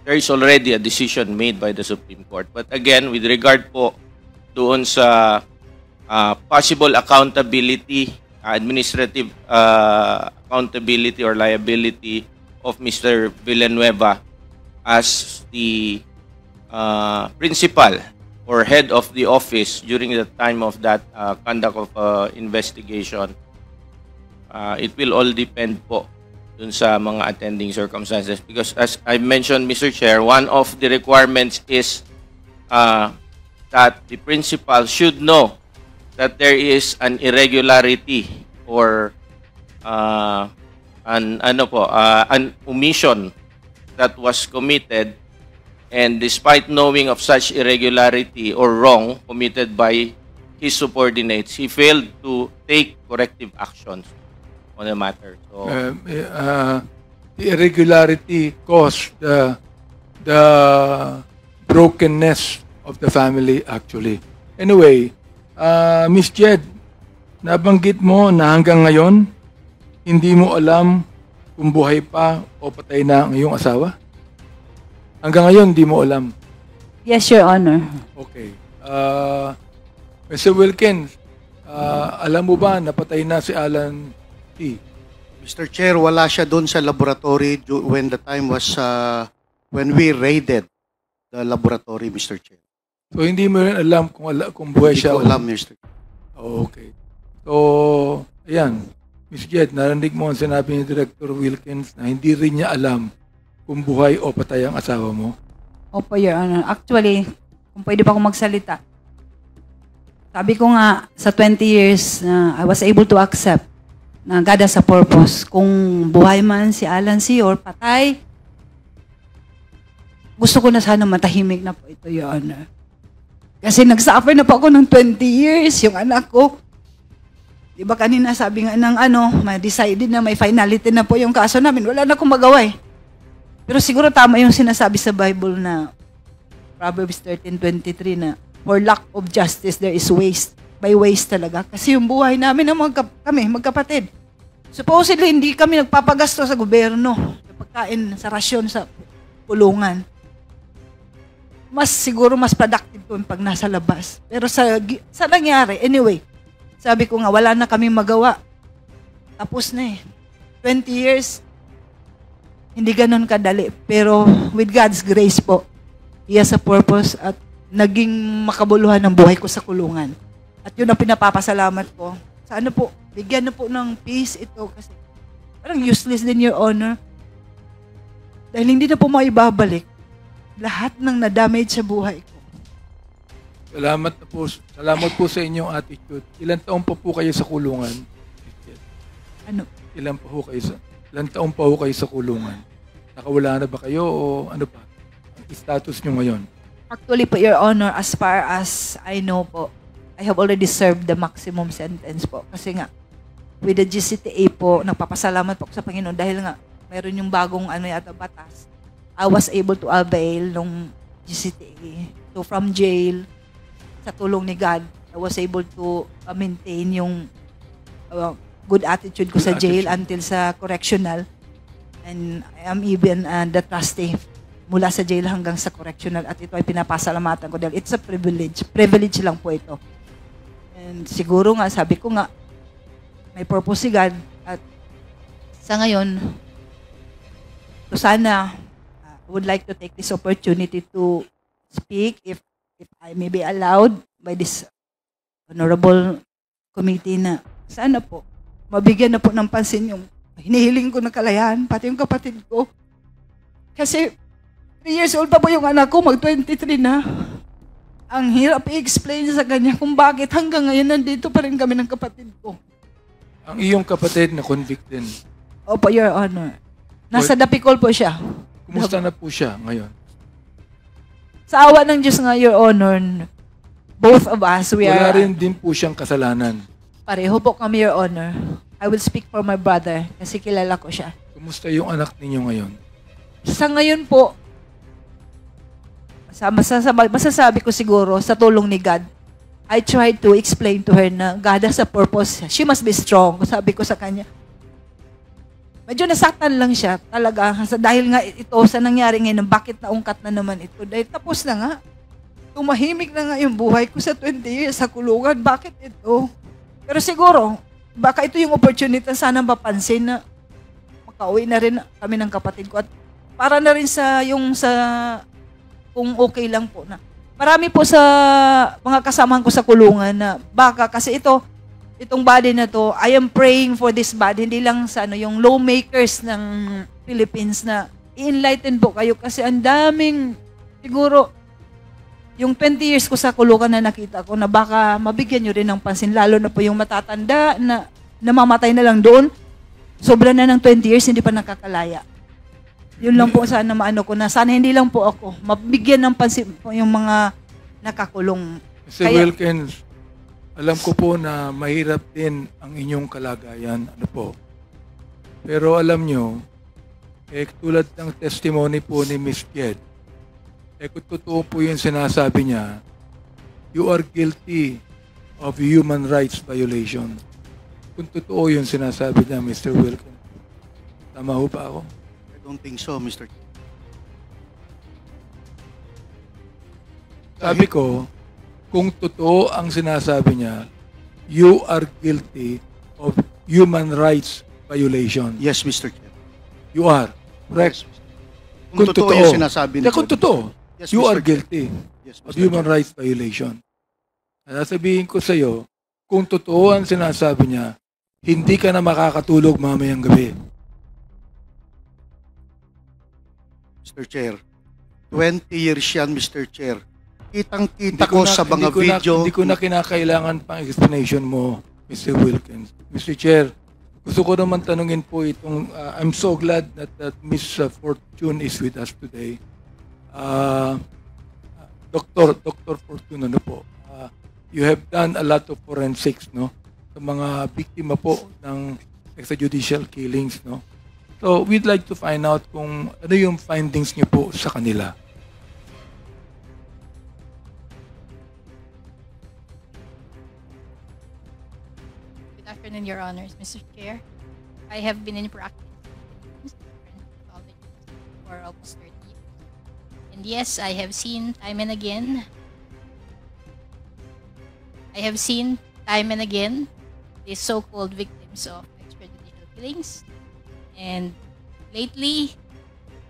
S16: there is already a decision made by the Supreme Court. But again, with regard po doon sa possible accountability, administrative accountability or liability of Mr. Villanueva as the principal or head of the office during the time of that conduct of investigation, it will all depend po dun sa mga attending circumstances. Because as I mentioned, Mr. Chair, one of the requirements is that the principal should know that there is an irregularity or an omission that was committed, and despite knowing of such irregularity or wrong committed by his subordinates, he failed to take corrective actions on the matter. So,
S13: the irregularity caused the brokenness of the family actually. Anyway, Miss Jed, nabanggit mo na hanggang ngayon, hindi mo alam kung buhay pa o patay na ang iyong asawa? Hanggang ngayon, hindi mo alam?
S10: Yes, Your Honor.
S13: Okay. Mr. Wilkins, alam mo ba napatay na si Alan T?
S5: Mr. Chair, wala siya doon sa laboratory when the time was when we raided the laboratory, Mr. Chair.
S13: So hindi mo rin alam kung buhay siya?
S5: Hindi ko alam, Mr.
S13: Okay. So, ayan. Ms. Jed, narinig mo ang sinabi ni Director Wilkins na hindi rin niya alam kung buhay o patay ang asawa mo?
S10: Opo, Your Honor. Actually, kung pwede pa akong magsalita, sabi ko nga, sa 20 years, I was able to accept na God has a purpose. Kung buhay man si Alan C. or patay, gusto ko na sana matahimik na po ito, Your Honor. Kasi nagsuffer na po ako ng 20 years, yung anak ko. Di ba kanina sabi nga ng ma-decided na may finality na po yung kaso namin. Wala na akong magawa eh. Pero siguro tama yung sinasabi sa Bible na Proverbs 13:23 na for lack of justice there is waste. By waste talaga. Kasi yung buhay namin ng kami, magkapatid. Supposedly, hindi kami nagpapagasto sa gobyerno. Sa pagkain, sa rasyon, sa pulungan. Siguro mas productive po pag nasa labas. Pero sa nangyari, anyway, sabi ko nga, wala na kaming magawa. Tapos na eh. 20 years, hindi ganun kadali. Pero with God's grace po, He has a purpose at naging makabuluhan ng buhay ko sa kulungan. At yun ang pinapapasalamat ko. Sa po, bigyan na po ng peace ito kasi parang useless din, Your Honor.
S14: Dahil hindi na po maibabalik lahat ng na-damage sa buhay ko.
S13: Salamat po sa inyong attitude. Ilan taon pa po kayo sa kulungan?
S14: Ano?
S13: Ilan taon pa po kayo sa kulungan? Nakawala na ba kayo o ano pa? Ang status nyo ngayon?
S14: Actually po, Your Honor, as far as I know po, I have already served the maximum sentence po. Kasi nga, with the GCTA po, nagpapasalamat po ako sa Panginoon dahil nga, meron yung bagong batas. I was able to avail nung GCTA. So from jail, sa tulong ni God, I was able to maintain yung good attitude ko sa jail until sa correctional. And I am even the trustee mula sa jail hanggang sa correctional. At ito ay pinapasalamatan ko dahil it's a privilege. Privilege lang po ito. And siguro nga, sabi ko nga, may purpose si God. At sa ngayon, so sana, I would like to take this opportunity to speak if I may be allowed by this honorable committee na sana po, mabigyan na po ng pansin yung hinihiling ko ng kalayaan, pati yung kapatid ko. Kasi 3 years old pa po yung anak ko, mag-23 na. Ang hirap i-explain sa kanya kung bakit hanggang ngayon nandito pa rin kami ng kapatid ko.
S13: Ang iyong kapatid na convict din.
S14: Opo, Your Honor. Nasa Dapicol po siya.
S13: Kumusta na po siya ngayon?
S14: Sa awa ng Diyos nga, Your Honor, both of us,
S13: Wala rin din po siyang kasalanan.
S14: Pareho po kami, Your Honor. I will speak for my brother kasi kilala ko siya.
S13: Kumusta yung anak ninyo ngayon?
S14: Sa ngayon po, masasabi ko siguro sa tulong ni God, I tried to explain to her na God has a purpose. She must be strong. Sabi ko sa kanya, medyo nasaktan lang siya talaga dahil nga ito sa nangyari ngayon, bakit naungkat na naman ito? Dahil tapos na nga. Tumahimik na nga yung buhay ko sa 20 years sa kulungan. Bakit ito? Pero siguro, baka ito yung opportunity na sana mapansin na makauwi na rin kami ng kapatid ko. At para na rin kung okay lang po na. Marami po sa mga kasamahan ko sa kulungan na baka kasi itong body na to, I am praying for this body, hindi lang sa yung lawmakers ng Philippines na i-enlighten po kayo kasi ang daming, siguro, yung 20 years ko sa kulungan na nakita ko na baka mabigyan nyo rin ng pansin, lalo na po yung matatanda na namamatay na lang doon, sobra na ng 20 years, hindi pa nakakalaya. Yun lang po sana maano ko na, sana hindi lang po ako, mabigyan ng pansin po yung mga nakakulong.
S13: Mr. Wilkins, alam ko po na mahirap din ang inyong kalagayan. Ano po? Pero alam nyo, tulad ng testimony po ni Ms. Jed, kung totoo po yung sinasabi niya, you are guilty of human rights violation. Kung totoo yung sinasabi niya, Mr. Wilkins. Tama ho ba ako?
S5: I don't think so, Mr.
S13: Sabi ko, kung totoo ang sinasabi niya, you are guilty of human rights violation.
S5: Yes, Mr. Chair.
S13: You are. Correct.
S5: Yes. Kung totoo yung sinasabi niya.
S13: Kung totoo,
S5: yes,
S13: you
S5: Mr.
S13: are guilty
S5: yes,
S13: of human rights violation. Sasabihin ko sa iyo, kung totoo ang sinasabi niya, hindi ka na makakatulog mamayang gabi.
S5: Mr. Chair, 20 years yan, Mr. Chair. Kitang-kita ko sa mga video.
S13: Hindi ko na kinakailangan pang explanation mo, Mr. Wilkins. Mr. Chair, gusto ko naman tanungin po itong, I'm so glad that Ms. Fortune is with us today. Dr. Fortune, ano po, you have done a lot of forensics, no? Sa mga biktima po ng extrajudicial killings, no? So, we'd like to find out kung ano yung findings niyo po sa kanila.
S17: Good afternoon, Your Honors, Mr. Chair. I have been in practice for almost 30 years. And yes, I have seen time and again these so-called victims of extrajudicial killings. And lately,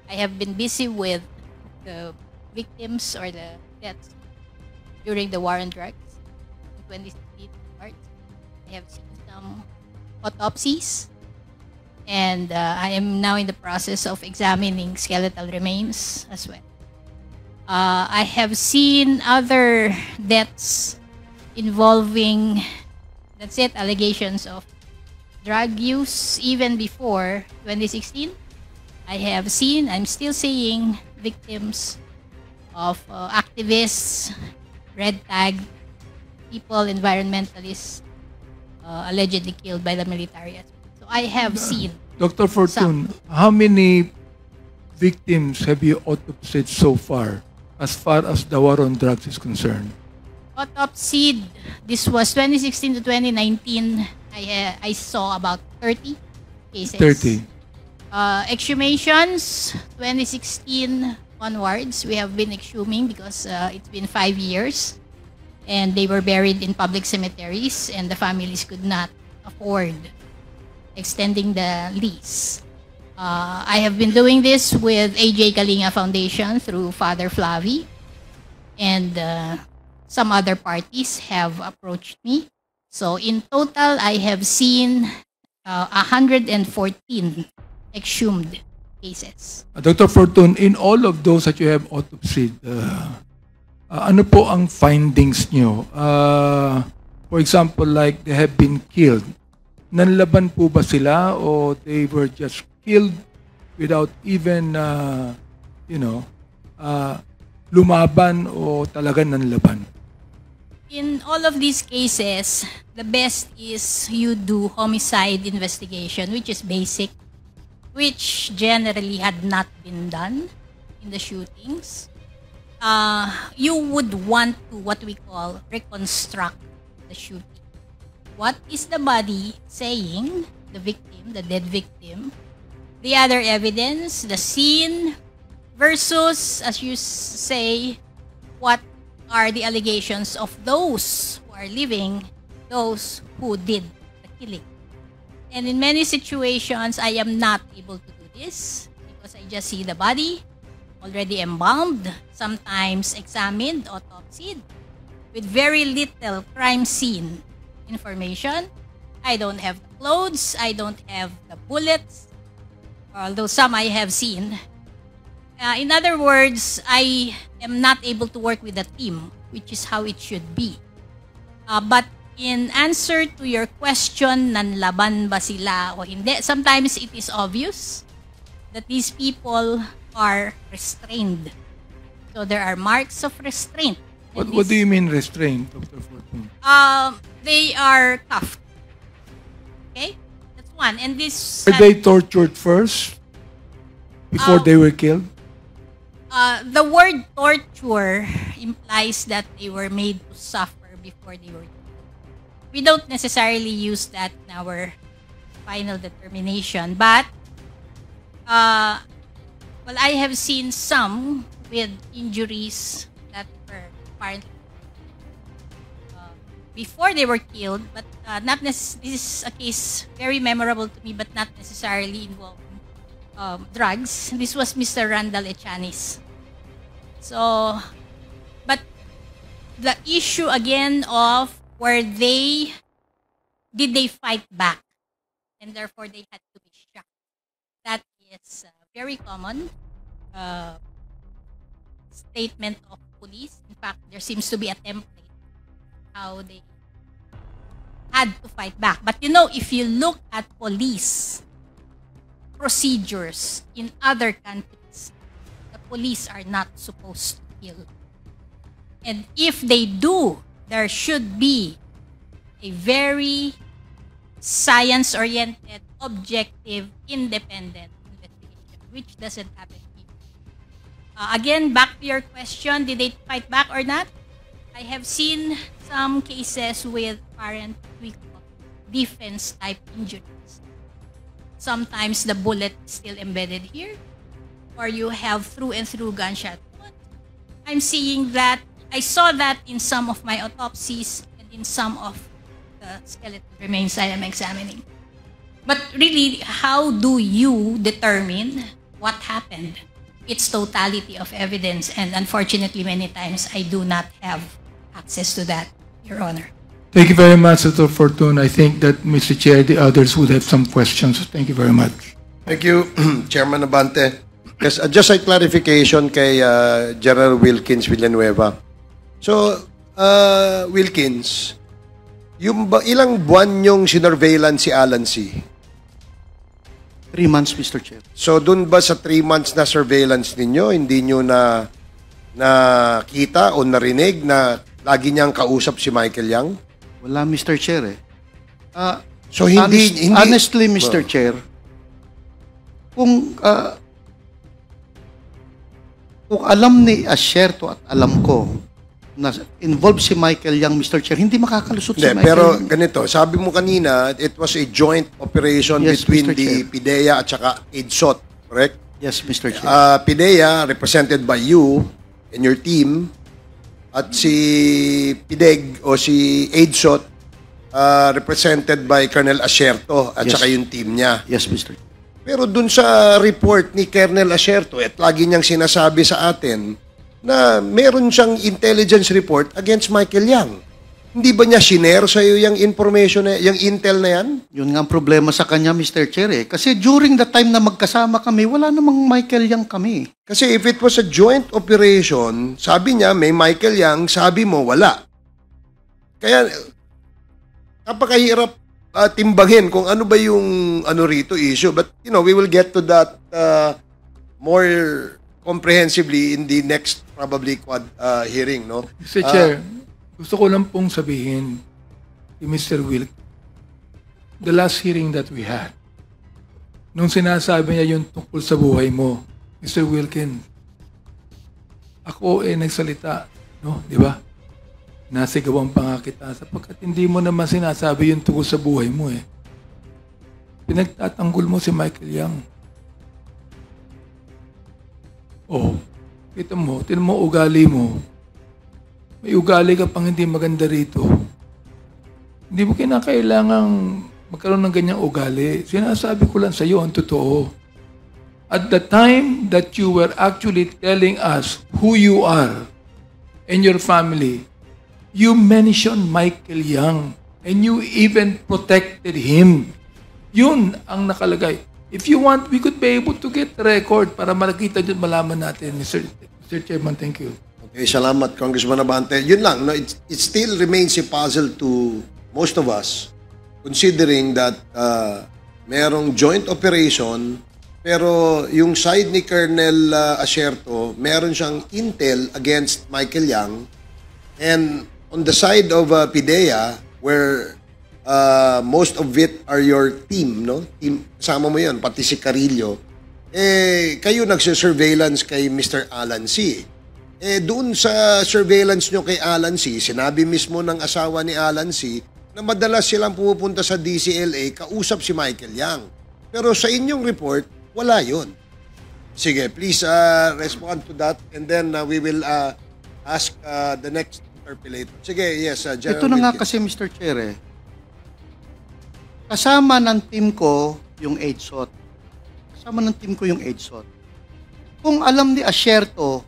S17: I have been busy with the victims or the deaths during the war on drugs in 2016 March. I have seen some autopsies And I am now in the process of examining skeletal remains as well. I have seen other deaths involving, that's it, allegations of drug use even before 2016. I have seen, I'm still seeing victims of activists, red tag, people, environmentalists, allegedly killed by the military. So I have seen.
S13: Dr. Fortune, how many victims have you autopsied so far as the war on drugs is concerned?
S17: Autopsied, this was 2016 to 2019. I saw about 30 cases.
S13: 30.
S17: Exhumations, 2016 onwards, we have been exhuming because it's been 5 years. And they were buried in public cemeteries and the families could not afford extending the lease. I have been doing this with AJ Kalinga Foundation through Father Flavi, and some other parties have approached me. So in total, I have seen 114 exhumed cases.
S13: Dr. Fortune, in all of those that you have autopsied, ano po ang findings nyo? For example, like they have been killed. Nanlaban po ba sila o they were just killed without even, lumaban o talagang nanlaban?
S17: In all of these cases, the best is you do homicide investigation, which is basic, which generally had not been done in the shootings. You would want to, what we call, reconstruct the shooting. What is the body saying, the victim, the dead victim, the other evidence, the scene, versus, as you say, what are the allegations of those who are living, those who did the killing. And in many situations, I am not able to do this because I just see the body already embalmed, sometimes examined, autopsied, with very little crime scene information. I don't have the clothes, I don't have the bullets, although some I have seen. In other words, I am not able to work with a team, which is how it should be. But in answer to your question, nanlaban ba sila o hindi, sometimes it is obvious that these people are restrained. So there are marks of restraint.
S13: What do you mean restrained, Dr. Fortune?
S17: They are cuffed. Okay? That's one. And this...
S13: Were they tortured first before they were killed?
S17: The word torture implies that they were made to suffer before they were killed. We don't necessarily use that in our final determination, but well, I have seen some with injuries that were apparently before they were killed, but not this is a case very memorable to me, but not necessarily involving drugs. This was Mr. Randall Echanis. So, but the issue again of did they fight back, and therefore they had to be shot. That is very common statement of police. In fact, there seems to be a template how they had to fight back. But you know, if you look at police procedures in other countries, the police are not supposed to kill. And if they do, there should be a very science-oriented, objective, independent investigation, which doesn't happen here. Again, back to your question, did they fight back or not? I have seen some cases with apparent defense-type injuries. Sometimes the bullet is still embedded here, or you have through-and-through gunshot wound. I'm seeing that. I saw that in some of my autopsies and in some of the skeletal remains I am examining. But really, how do you determine what happened? It's totality of evidence, and unfortunately, many times I do not have access to that, Your Honor.
S13: Thank you very much, Senator Fortune. I think that, Mr. Chair, the others would have some questions. Thank you very much.
S8: Thank you, Chairman Abante. Yes, just a clarification kay General Wilkins Villanueva. So, Wilkins, ilang buwan yung sinurveillance si Alan C?
S5: 3 months, Mr. Chair.
S8: So, dun ba sa 3 months na surveillance ninyo, hindi nyo na nakita o narinig na lagi niyang kausap si Michael Yang?
S5: Wala, Mr. Chair eh.
S8: So, hindi...
S5: Honestly, Mr. Chair, kung alam ni Asierto at alam ko na involved si Michael Yang, Mr. Chair, hindi makakalusot si Michael
S8: pero
S5: Yang.
S8: ganito, sabi mo kanina, it was a joint operation between
S5: Mr.
S8: the
S5: Chair.
S8: PIDEA at saka EDSOT, correct?
S5: Yes, Mr. Chair.
S8: PIDEA, represented by you and your team, at si PIDEG o si EDSOT, represented by Colonel Asierto at saka yung team niya.
S5: Yes, Mr. Chair.
S8: Pero dun sa report ni Colonel Asierto, at lagi niyang sinasabi sa atin na meron siyang intelligence report against Michael Yang. Hindi ba niya shinare sa iyo yung information, yung intel na yan?
S5: Yun nga ang problema sa kanya, Mr. Chair eh. Kasi during the time na magkasama kami, wala namang Michael Yang kami.
S8: Kasi if it was a joint operation, sabi niya may Michael Yang, sabi mo wala. Kaya napakahirap timbangin kung ano ba yung rito issue. But, we will get to that more comprehensively in the next probably hearing, no?
S13: Mr. Chair, gusto ko lang pong sabihin kay Mr. Wilk, the last hearing that we had, nung sinasabi niya yung tungkol sa buhay mo, Mr. Wilkin, ako nagsalita, no? Di ba? Nasigawan pa nga kita sapagkat hindi mo naman sinasabi yung tungkol sa buhay mo eh. Pinagtatanggol mo si Michael Yang. Oh, kita mo, tinan mo ugali mo. May ugali ka pang hindi maganda rito. Hindi mo kinakailangang magkaroon ng ganyang ugali. Sinasabi ko lang sa iyo ang totoo. At the time that you were actually telling us who you are and your family, you mentioned Michael Yang and you even protected him. Yun ang nakalagay. If you want, we could be able to get record para makita yun, malaman natin, Mr. Chairman. Thank you.
S8: Okay, salamat, Congressman Abante. Yun lang, no? It still remains a puzzle to most of us, considering that merong joint operation, pero yung side ni Colonel Asierto, meron siyang intel against Michael Yang, and on the side of PIDEA, where most of it are your team, no? Team, kasama mo yun, pati si Carillo. Kayo nagsisurveillance kay Mr. Alan C. Doon sa surveillance nyo kay Alan C, sinabi mismo ng asawa ni Alan C na madalas silang pumupunta sa DCLA kausap si Michael Yang. Pero sa inyong report, wala yun. Sige, please respond to that and then we will ask the next interpellator. Sige, yes, General
S5: Ito na nga
S8: Wilkins.
S5: kasi, Mr. Chair eh. Kasama ng team ko yung EDSOT. Kung alam ni Asierto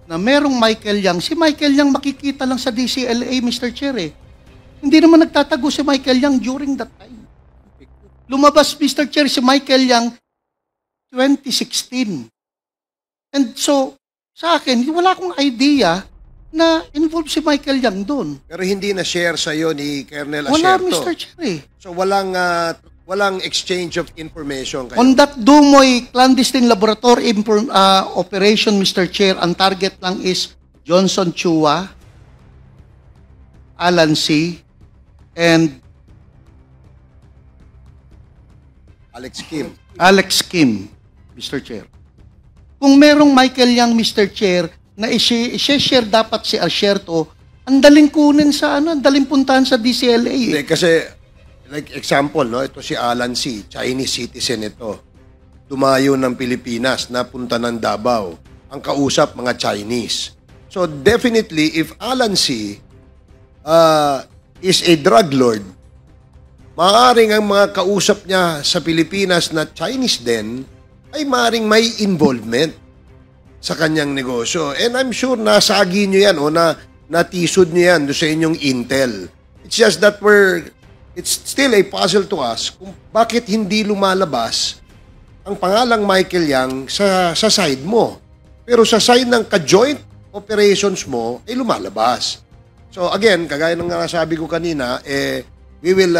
S5: na merong Michael Yang, si Michael Yang makikita lang sa DCLA, Mr. Chair eh. Hindi naman nagtatago si Michael Yang during that time. Lumabas, Mr. Chair, si Michael Yang 2016. And so, sa akin, wala akong idea na involved si Michael Yang doon.
S8: Pero hindi na share sa iyo ni Colonel Asierto.
S5: Wala, Mr. Chair eh.
S8: So walang exchange of information kayo.
S5: On that Dumoy clandestine laboratory operation, Mr. Chair, ang target lang is Johnson Chua, Alan C., and Alex Kim, Mr. Chair. Kung merong Michael Yang, Mr. Chair, na i-share dapat si Asierto, ang daling kunin sa ang daling puntahan sa DCLA.
S8: Hindi, kasi, like example, no, ito si Alan C., Chinese citizen ito. Dumayo ng Pilipinas, napunta ng Davao. Ang kausap, mga Chinese. So, definitely, if Alan C. Is a drug lord, maaaring ang mga kausap niya sa Pilipinas na Chinese din, ay maaaring may involvement sa kanyang negosyo. And I'm sure nasagi nyo yan o natisod nyo yan sa inyong intel. It's just that it's still a puzzle to us kung bakit hindi lumalabas ang pangalang Michael Yang sa side mo. Pero sa side ng ka-joint operations mo, ay lumalabas. So again, kagaya ng nasabi ko kanina, we will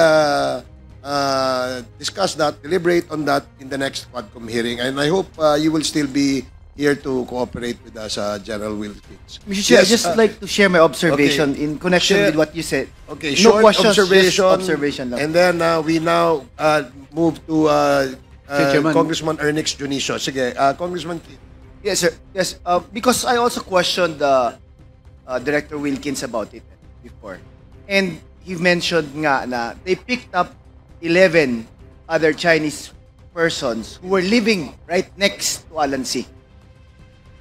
S8: discuss that, deliberate on that in the next Quadcom hearing. And I hope you will still be here to cooperate with us, General Wilkins.
S18: Mr. Chair, I'd just like to share my observation in connection with what you said.
S8: Okay,
S18: no
S8: short
S18: questions,
S8: observation.
S18: just observation lang.
S8: And then we now move to
S15: Chairman.
S8: Congressman Ernix Junicio. Sige, Congressman Keith.
S18: Yes, sir. Yes, because I also questioned Director Wilkins about it before. And he mentioned nga na they picked up 11 other Chinese persons who were living right next to Alan C.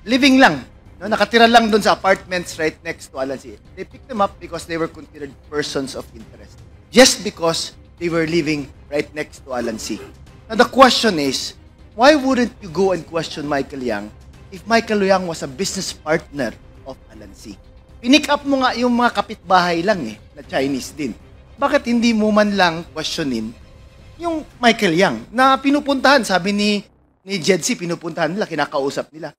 S18: Living lang. No, nakatira lang doon sa apartments right next to Alan C. They picked them up because they were considered persons of interest. Just because they were living right next to Alan C. Now the question is, why wouldn't you go and question Michael Yang if Michael Yang was a business partner of Alan C? Pinick up mo nga yung mga kapitbahay lang na Chinese din. Bakit hindi mo man lang questionin yung Michael Yang na pinupuntahan, sabi ni Jed C, pinupuntahan nila, kinakausap nila.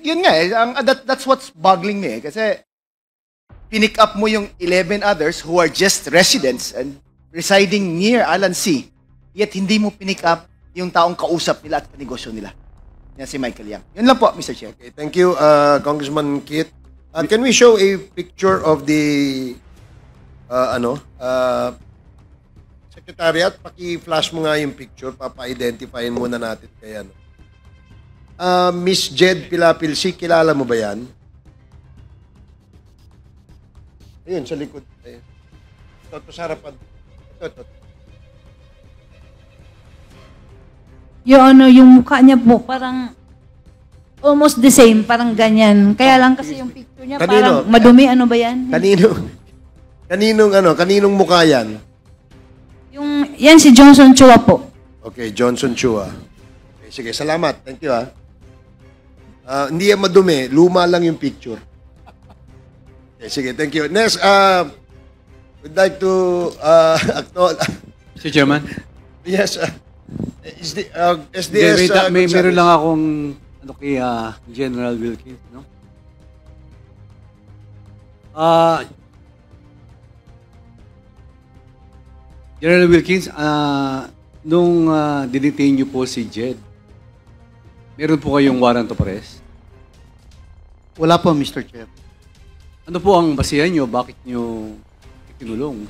S18: Yun nga that's what's boggling me kasi pinick up mo yung 11 others who are just residents and residing near Alan C, yet hindi mo pinick up yung taong kausap nila at kanegosyo nila. Yan si Michael Yang. Yun lang po, Mr. Chair.
S8: Okay, thank you, Congressman Keith. Can we show a picture of the Secretariat? Paki-flash mo nga yung picture, papa-identifyin muna natin kaya Miss Jed Pilapilsi, kilala mo ba yan? Ayun, sa likod. Ayun. Ito, sa harapan. Ito.
S10: Yung mukha niya po, parang almost the same, parang ganyan. Kaya lang kasi yung picture niya, parang madumi, ano ba yan?
S8: Kaninong mukha yan?
S10: Yan si Johnson Chua po.
S8: Okay, Johnson Chua. Okay, sige, salamat. Thank you, hindi yan madumi. Luma lang yung picture. Okay, sige, thank you. Next, we'd like to acknowledge...
S15: Mr. Chairman?
S8: Yes, SDS...
S15: Meron lang akong kay General Wilkins, no? General Wilkins, nung dinetain niyo po si Jed, meron po kayong warrant of arrest?
S5: Wala po, Mr. Chair.
S15: Ano po ang basihan niyo? Bakit niyo kinulong?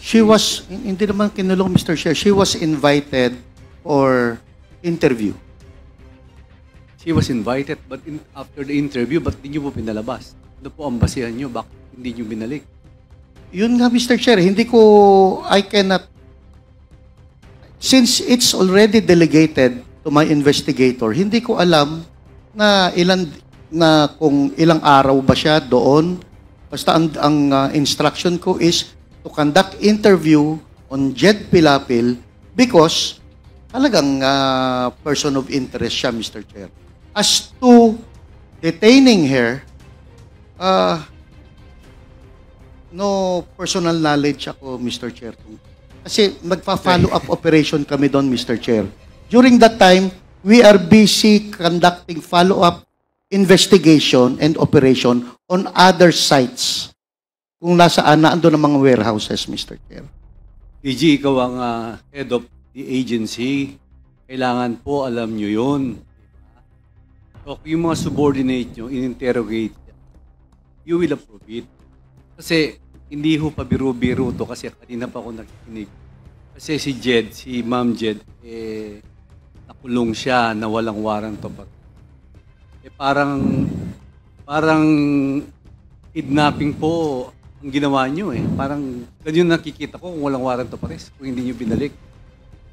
S5: Hindi naman kinulong, Mr. Chair. She was invited for interview.
S15: She was invited, but after the interview, ba't di niyo po pinalabas? Ano po ang basihan niyo? Bakit hindi niyo binalik?
S5: Yun nga, Mr. Chair. I cannot, since it's already delegated to my investigator, hindi ko alam na kung ilang araw ba siya doon. Basta ang instruction ko is to conduct interview on Jed Pilapil because talagang person of interest siya, Mr. Chair. As to detaining her, no personal knowledge ako, Mr. Chair. Kasi magpa-follow up operation kami doon, Mr. Chair. During that time, we are busy conducting follow-up investigation and operation on other sites. Kung nasaan na ando ng mga warehouses, Mr. Chair.
S15: PG, ikaw ang head of the agency. Kailangan po alam nyo yun. So, kung yung mga subordinate nyo, in-interrogate, you will approve it. Kasi, hindi ho pa biro-biro to kasi kanina pa ako nakikinig. Kasi si Jed, si Ma'am Jed, nakulong siya na walang warrant of arrest. Parang kidnapping po ang ginawa nyo Parang ganyan nakikita ko kung walang warrant of arrest, kung hindi nyo binalik.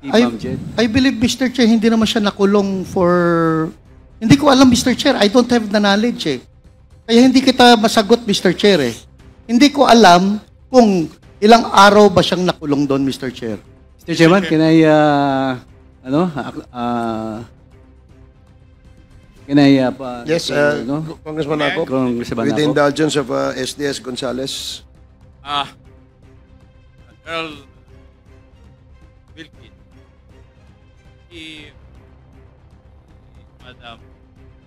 S15: Ma'am Jed.
S5: I believe, Mr. Chair, hindi naman siya nakulong for... Hindi ko alam, Mr. Chair. I don't have the knowledge Kaya hindi kita masagot, Mr. Chair Hindi ko alam kung ilang araw ba siyang nakulong doon, Mr. Chair.
S15: Mr. Chairman, can I,
S8: yes, Congressman Ako, with the indulgence of SDS Gonzales.
S19: Colonel Wilkins, si Madam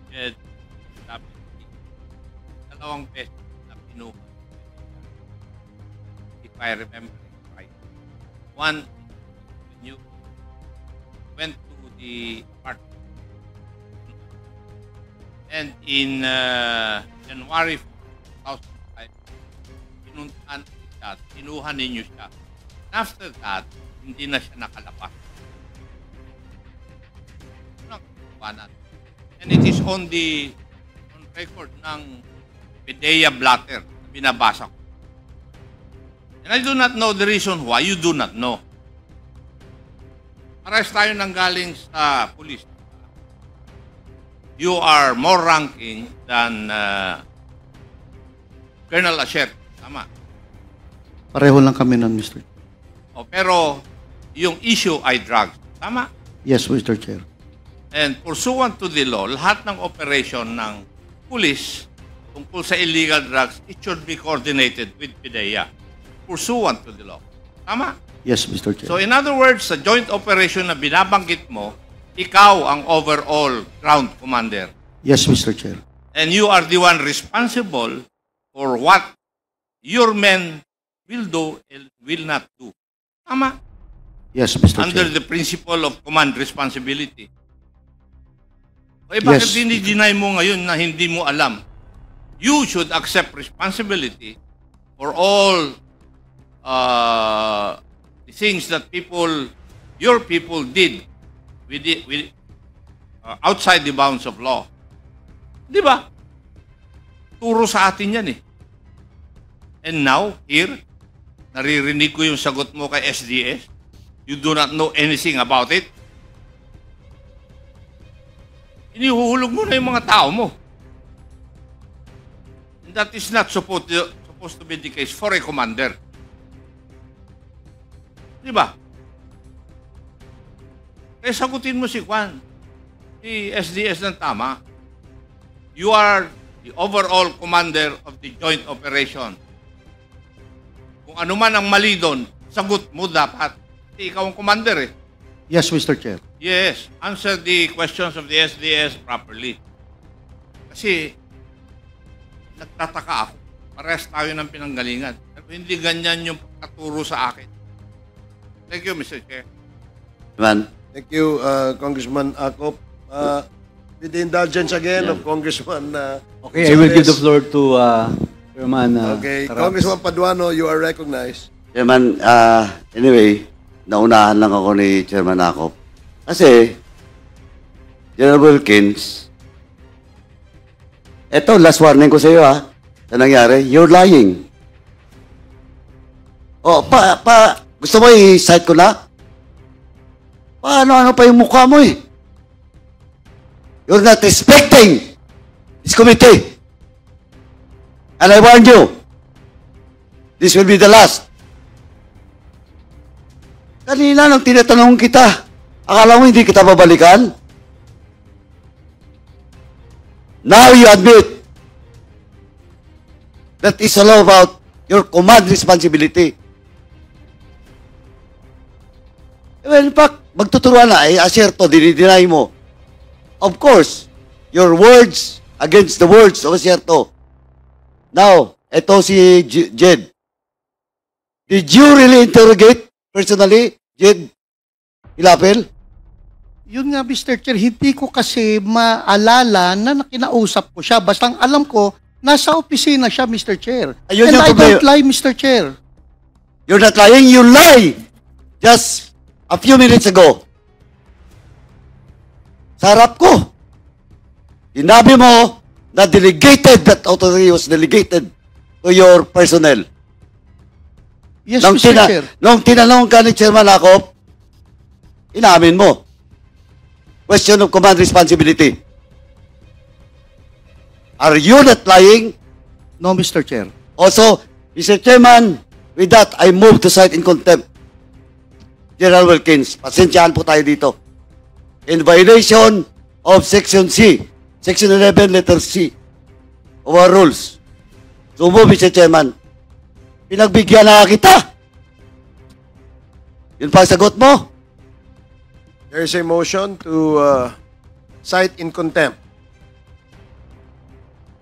S19: Jed Lapid, dalawang beses na pinuha. If I remember right. One, when you went to the apartment. And in January 2005, pinuntahan siya, tinuha ninyo siya. After that, hindi na siya nakalabas. And it is on record ng PDEA blatter na binabasa ko. And I do not know the reason why. You do not know. Parehas tayo nang galing sa police. You are more ranking than Colonel Asher. Tama.
S5: Pareho lang kami nun, Mr.
S19: O, pero yung issue ay drugs. Tama.
S5: Yes, Mr. Chair.
S19: And pursuant to the law, lahat ng operation ng police tungkol sa illegal drugs, it should be coordinated with PDEA. Pursuant to the law. Tama?
S5: Yes, Mr. Chair.
S19: So in other words, sa joint operation na binabanggit mo, ikaw ang overall ground commander.
S5: Yes, Mr. Chair.
S19: And you are the one responsible for what your men will do and will not do. Tama?
S5: Yes, Mr.
S19: Under
S5: Chair.
S19: the principle of command responsibility. Eh, bakit
S5: Yes.
S19: dinideny mo ngayon na hindi mo alam? You should accept responsibility for all the things that your people did outside the bounds of law. Di ba? Turo sa atin yan eh. And now, here, naririnig ko yung sagot mo kay SDS. You do not know anything about it. Inihuhulog mo na yung mga tao mo. And that is not supposed to be the case for a commander. Di ba? Kaya sagutin mo si Juan, si SDS ng tama. You are the overall commander of the joint operation. Kung ano man ang mali doon, sagot mo dapat. Kasi ikaw ang commander eh.
S5: Yes, Mr. Chair.
S19: Yes, answer the questions of the SDS properly. Kasi nagtataka ako. Parehas tayo ng pinanggalingan. Pero hindi ganyan yung pagkaturo sa akin. Thank you, Mr. Chair.
S4: Man.
S8: Thank you, Congressman Acop. With the indulgence again of Congressman
S15: Okay, I will give the floor to Chairman
S8: Okay,
S15: Taraps.
S8: Congressman Paduano, you are recognized.
S4: Chairman, anyway, naunahan lang ako ni Chairman Acop. Kasi, General Wilkins, eto, last warning ko sa iyo ha, sa nangyari, you're lying. Oh, gusto mo i-cite ko na? Paano pa yung mukha mo eh? You're not respecting this committee. And I warn you, this will be the last. Kanina nang tinatanong kita, akala mo hindi kita babalikan? Now you admit that is all about your command responsibility. Well, in fact, magtuturuan na, aserto, dinideny mo. Of course, your words against the words of aserto. Now, eto si Jed. Did you really interrogate personally, Jed Ilapel?
S5: Yun nga, Mr. Chair, hindi ko kasi maalala na nakinausap ko siya. Basta ang alam ko, nasa opisina siya, Mr. Chair.
S4: Ayun
S5: And
S4: yung
S5: I
S4: problema.
S5: don't lie, Mr. Chair.
S4: You're not lying, you lie! Just a few minutes ago. Sa harap ko. Sinabi mo na that authority was delegated to your personnel.
S5: Yes, Mr. Chair.
S4: Nung tinanong ka ni Chairman Acop, inamin mo. Question of command responsibility. Are you not lying?
S5: No, Mr. Chair.
S4: Also, Mr. Chairman, with that, I move to cite in contempt General Wilkins. Pasensyahan po tayo dito. In violation of Section C, Section 11, letter C, of our rules. So move, Mr. Chairman. Pinagbigyan na kita. Yun pa ang sagot mo?
S8: There is a motion to cite in contempt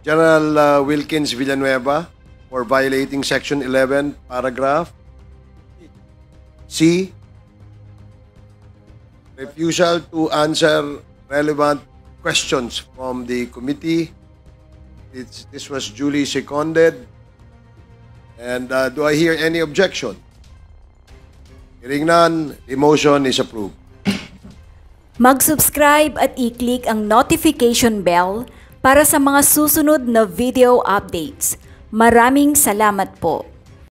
S8: General Wilkins Villanueva for violating Section 11, Paragraph C, refusal to answer relevant questions from the committee. This was duly seconded. And do I hear any objection? Hearing none, the motion is approved.
S6: Mag-subscribe at i-click ang notification bell para sa mga susunod na video updates. Maraming salamat po.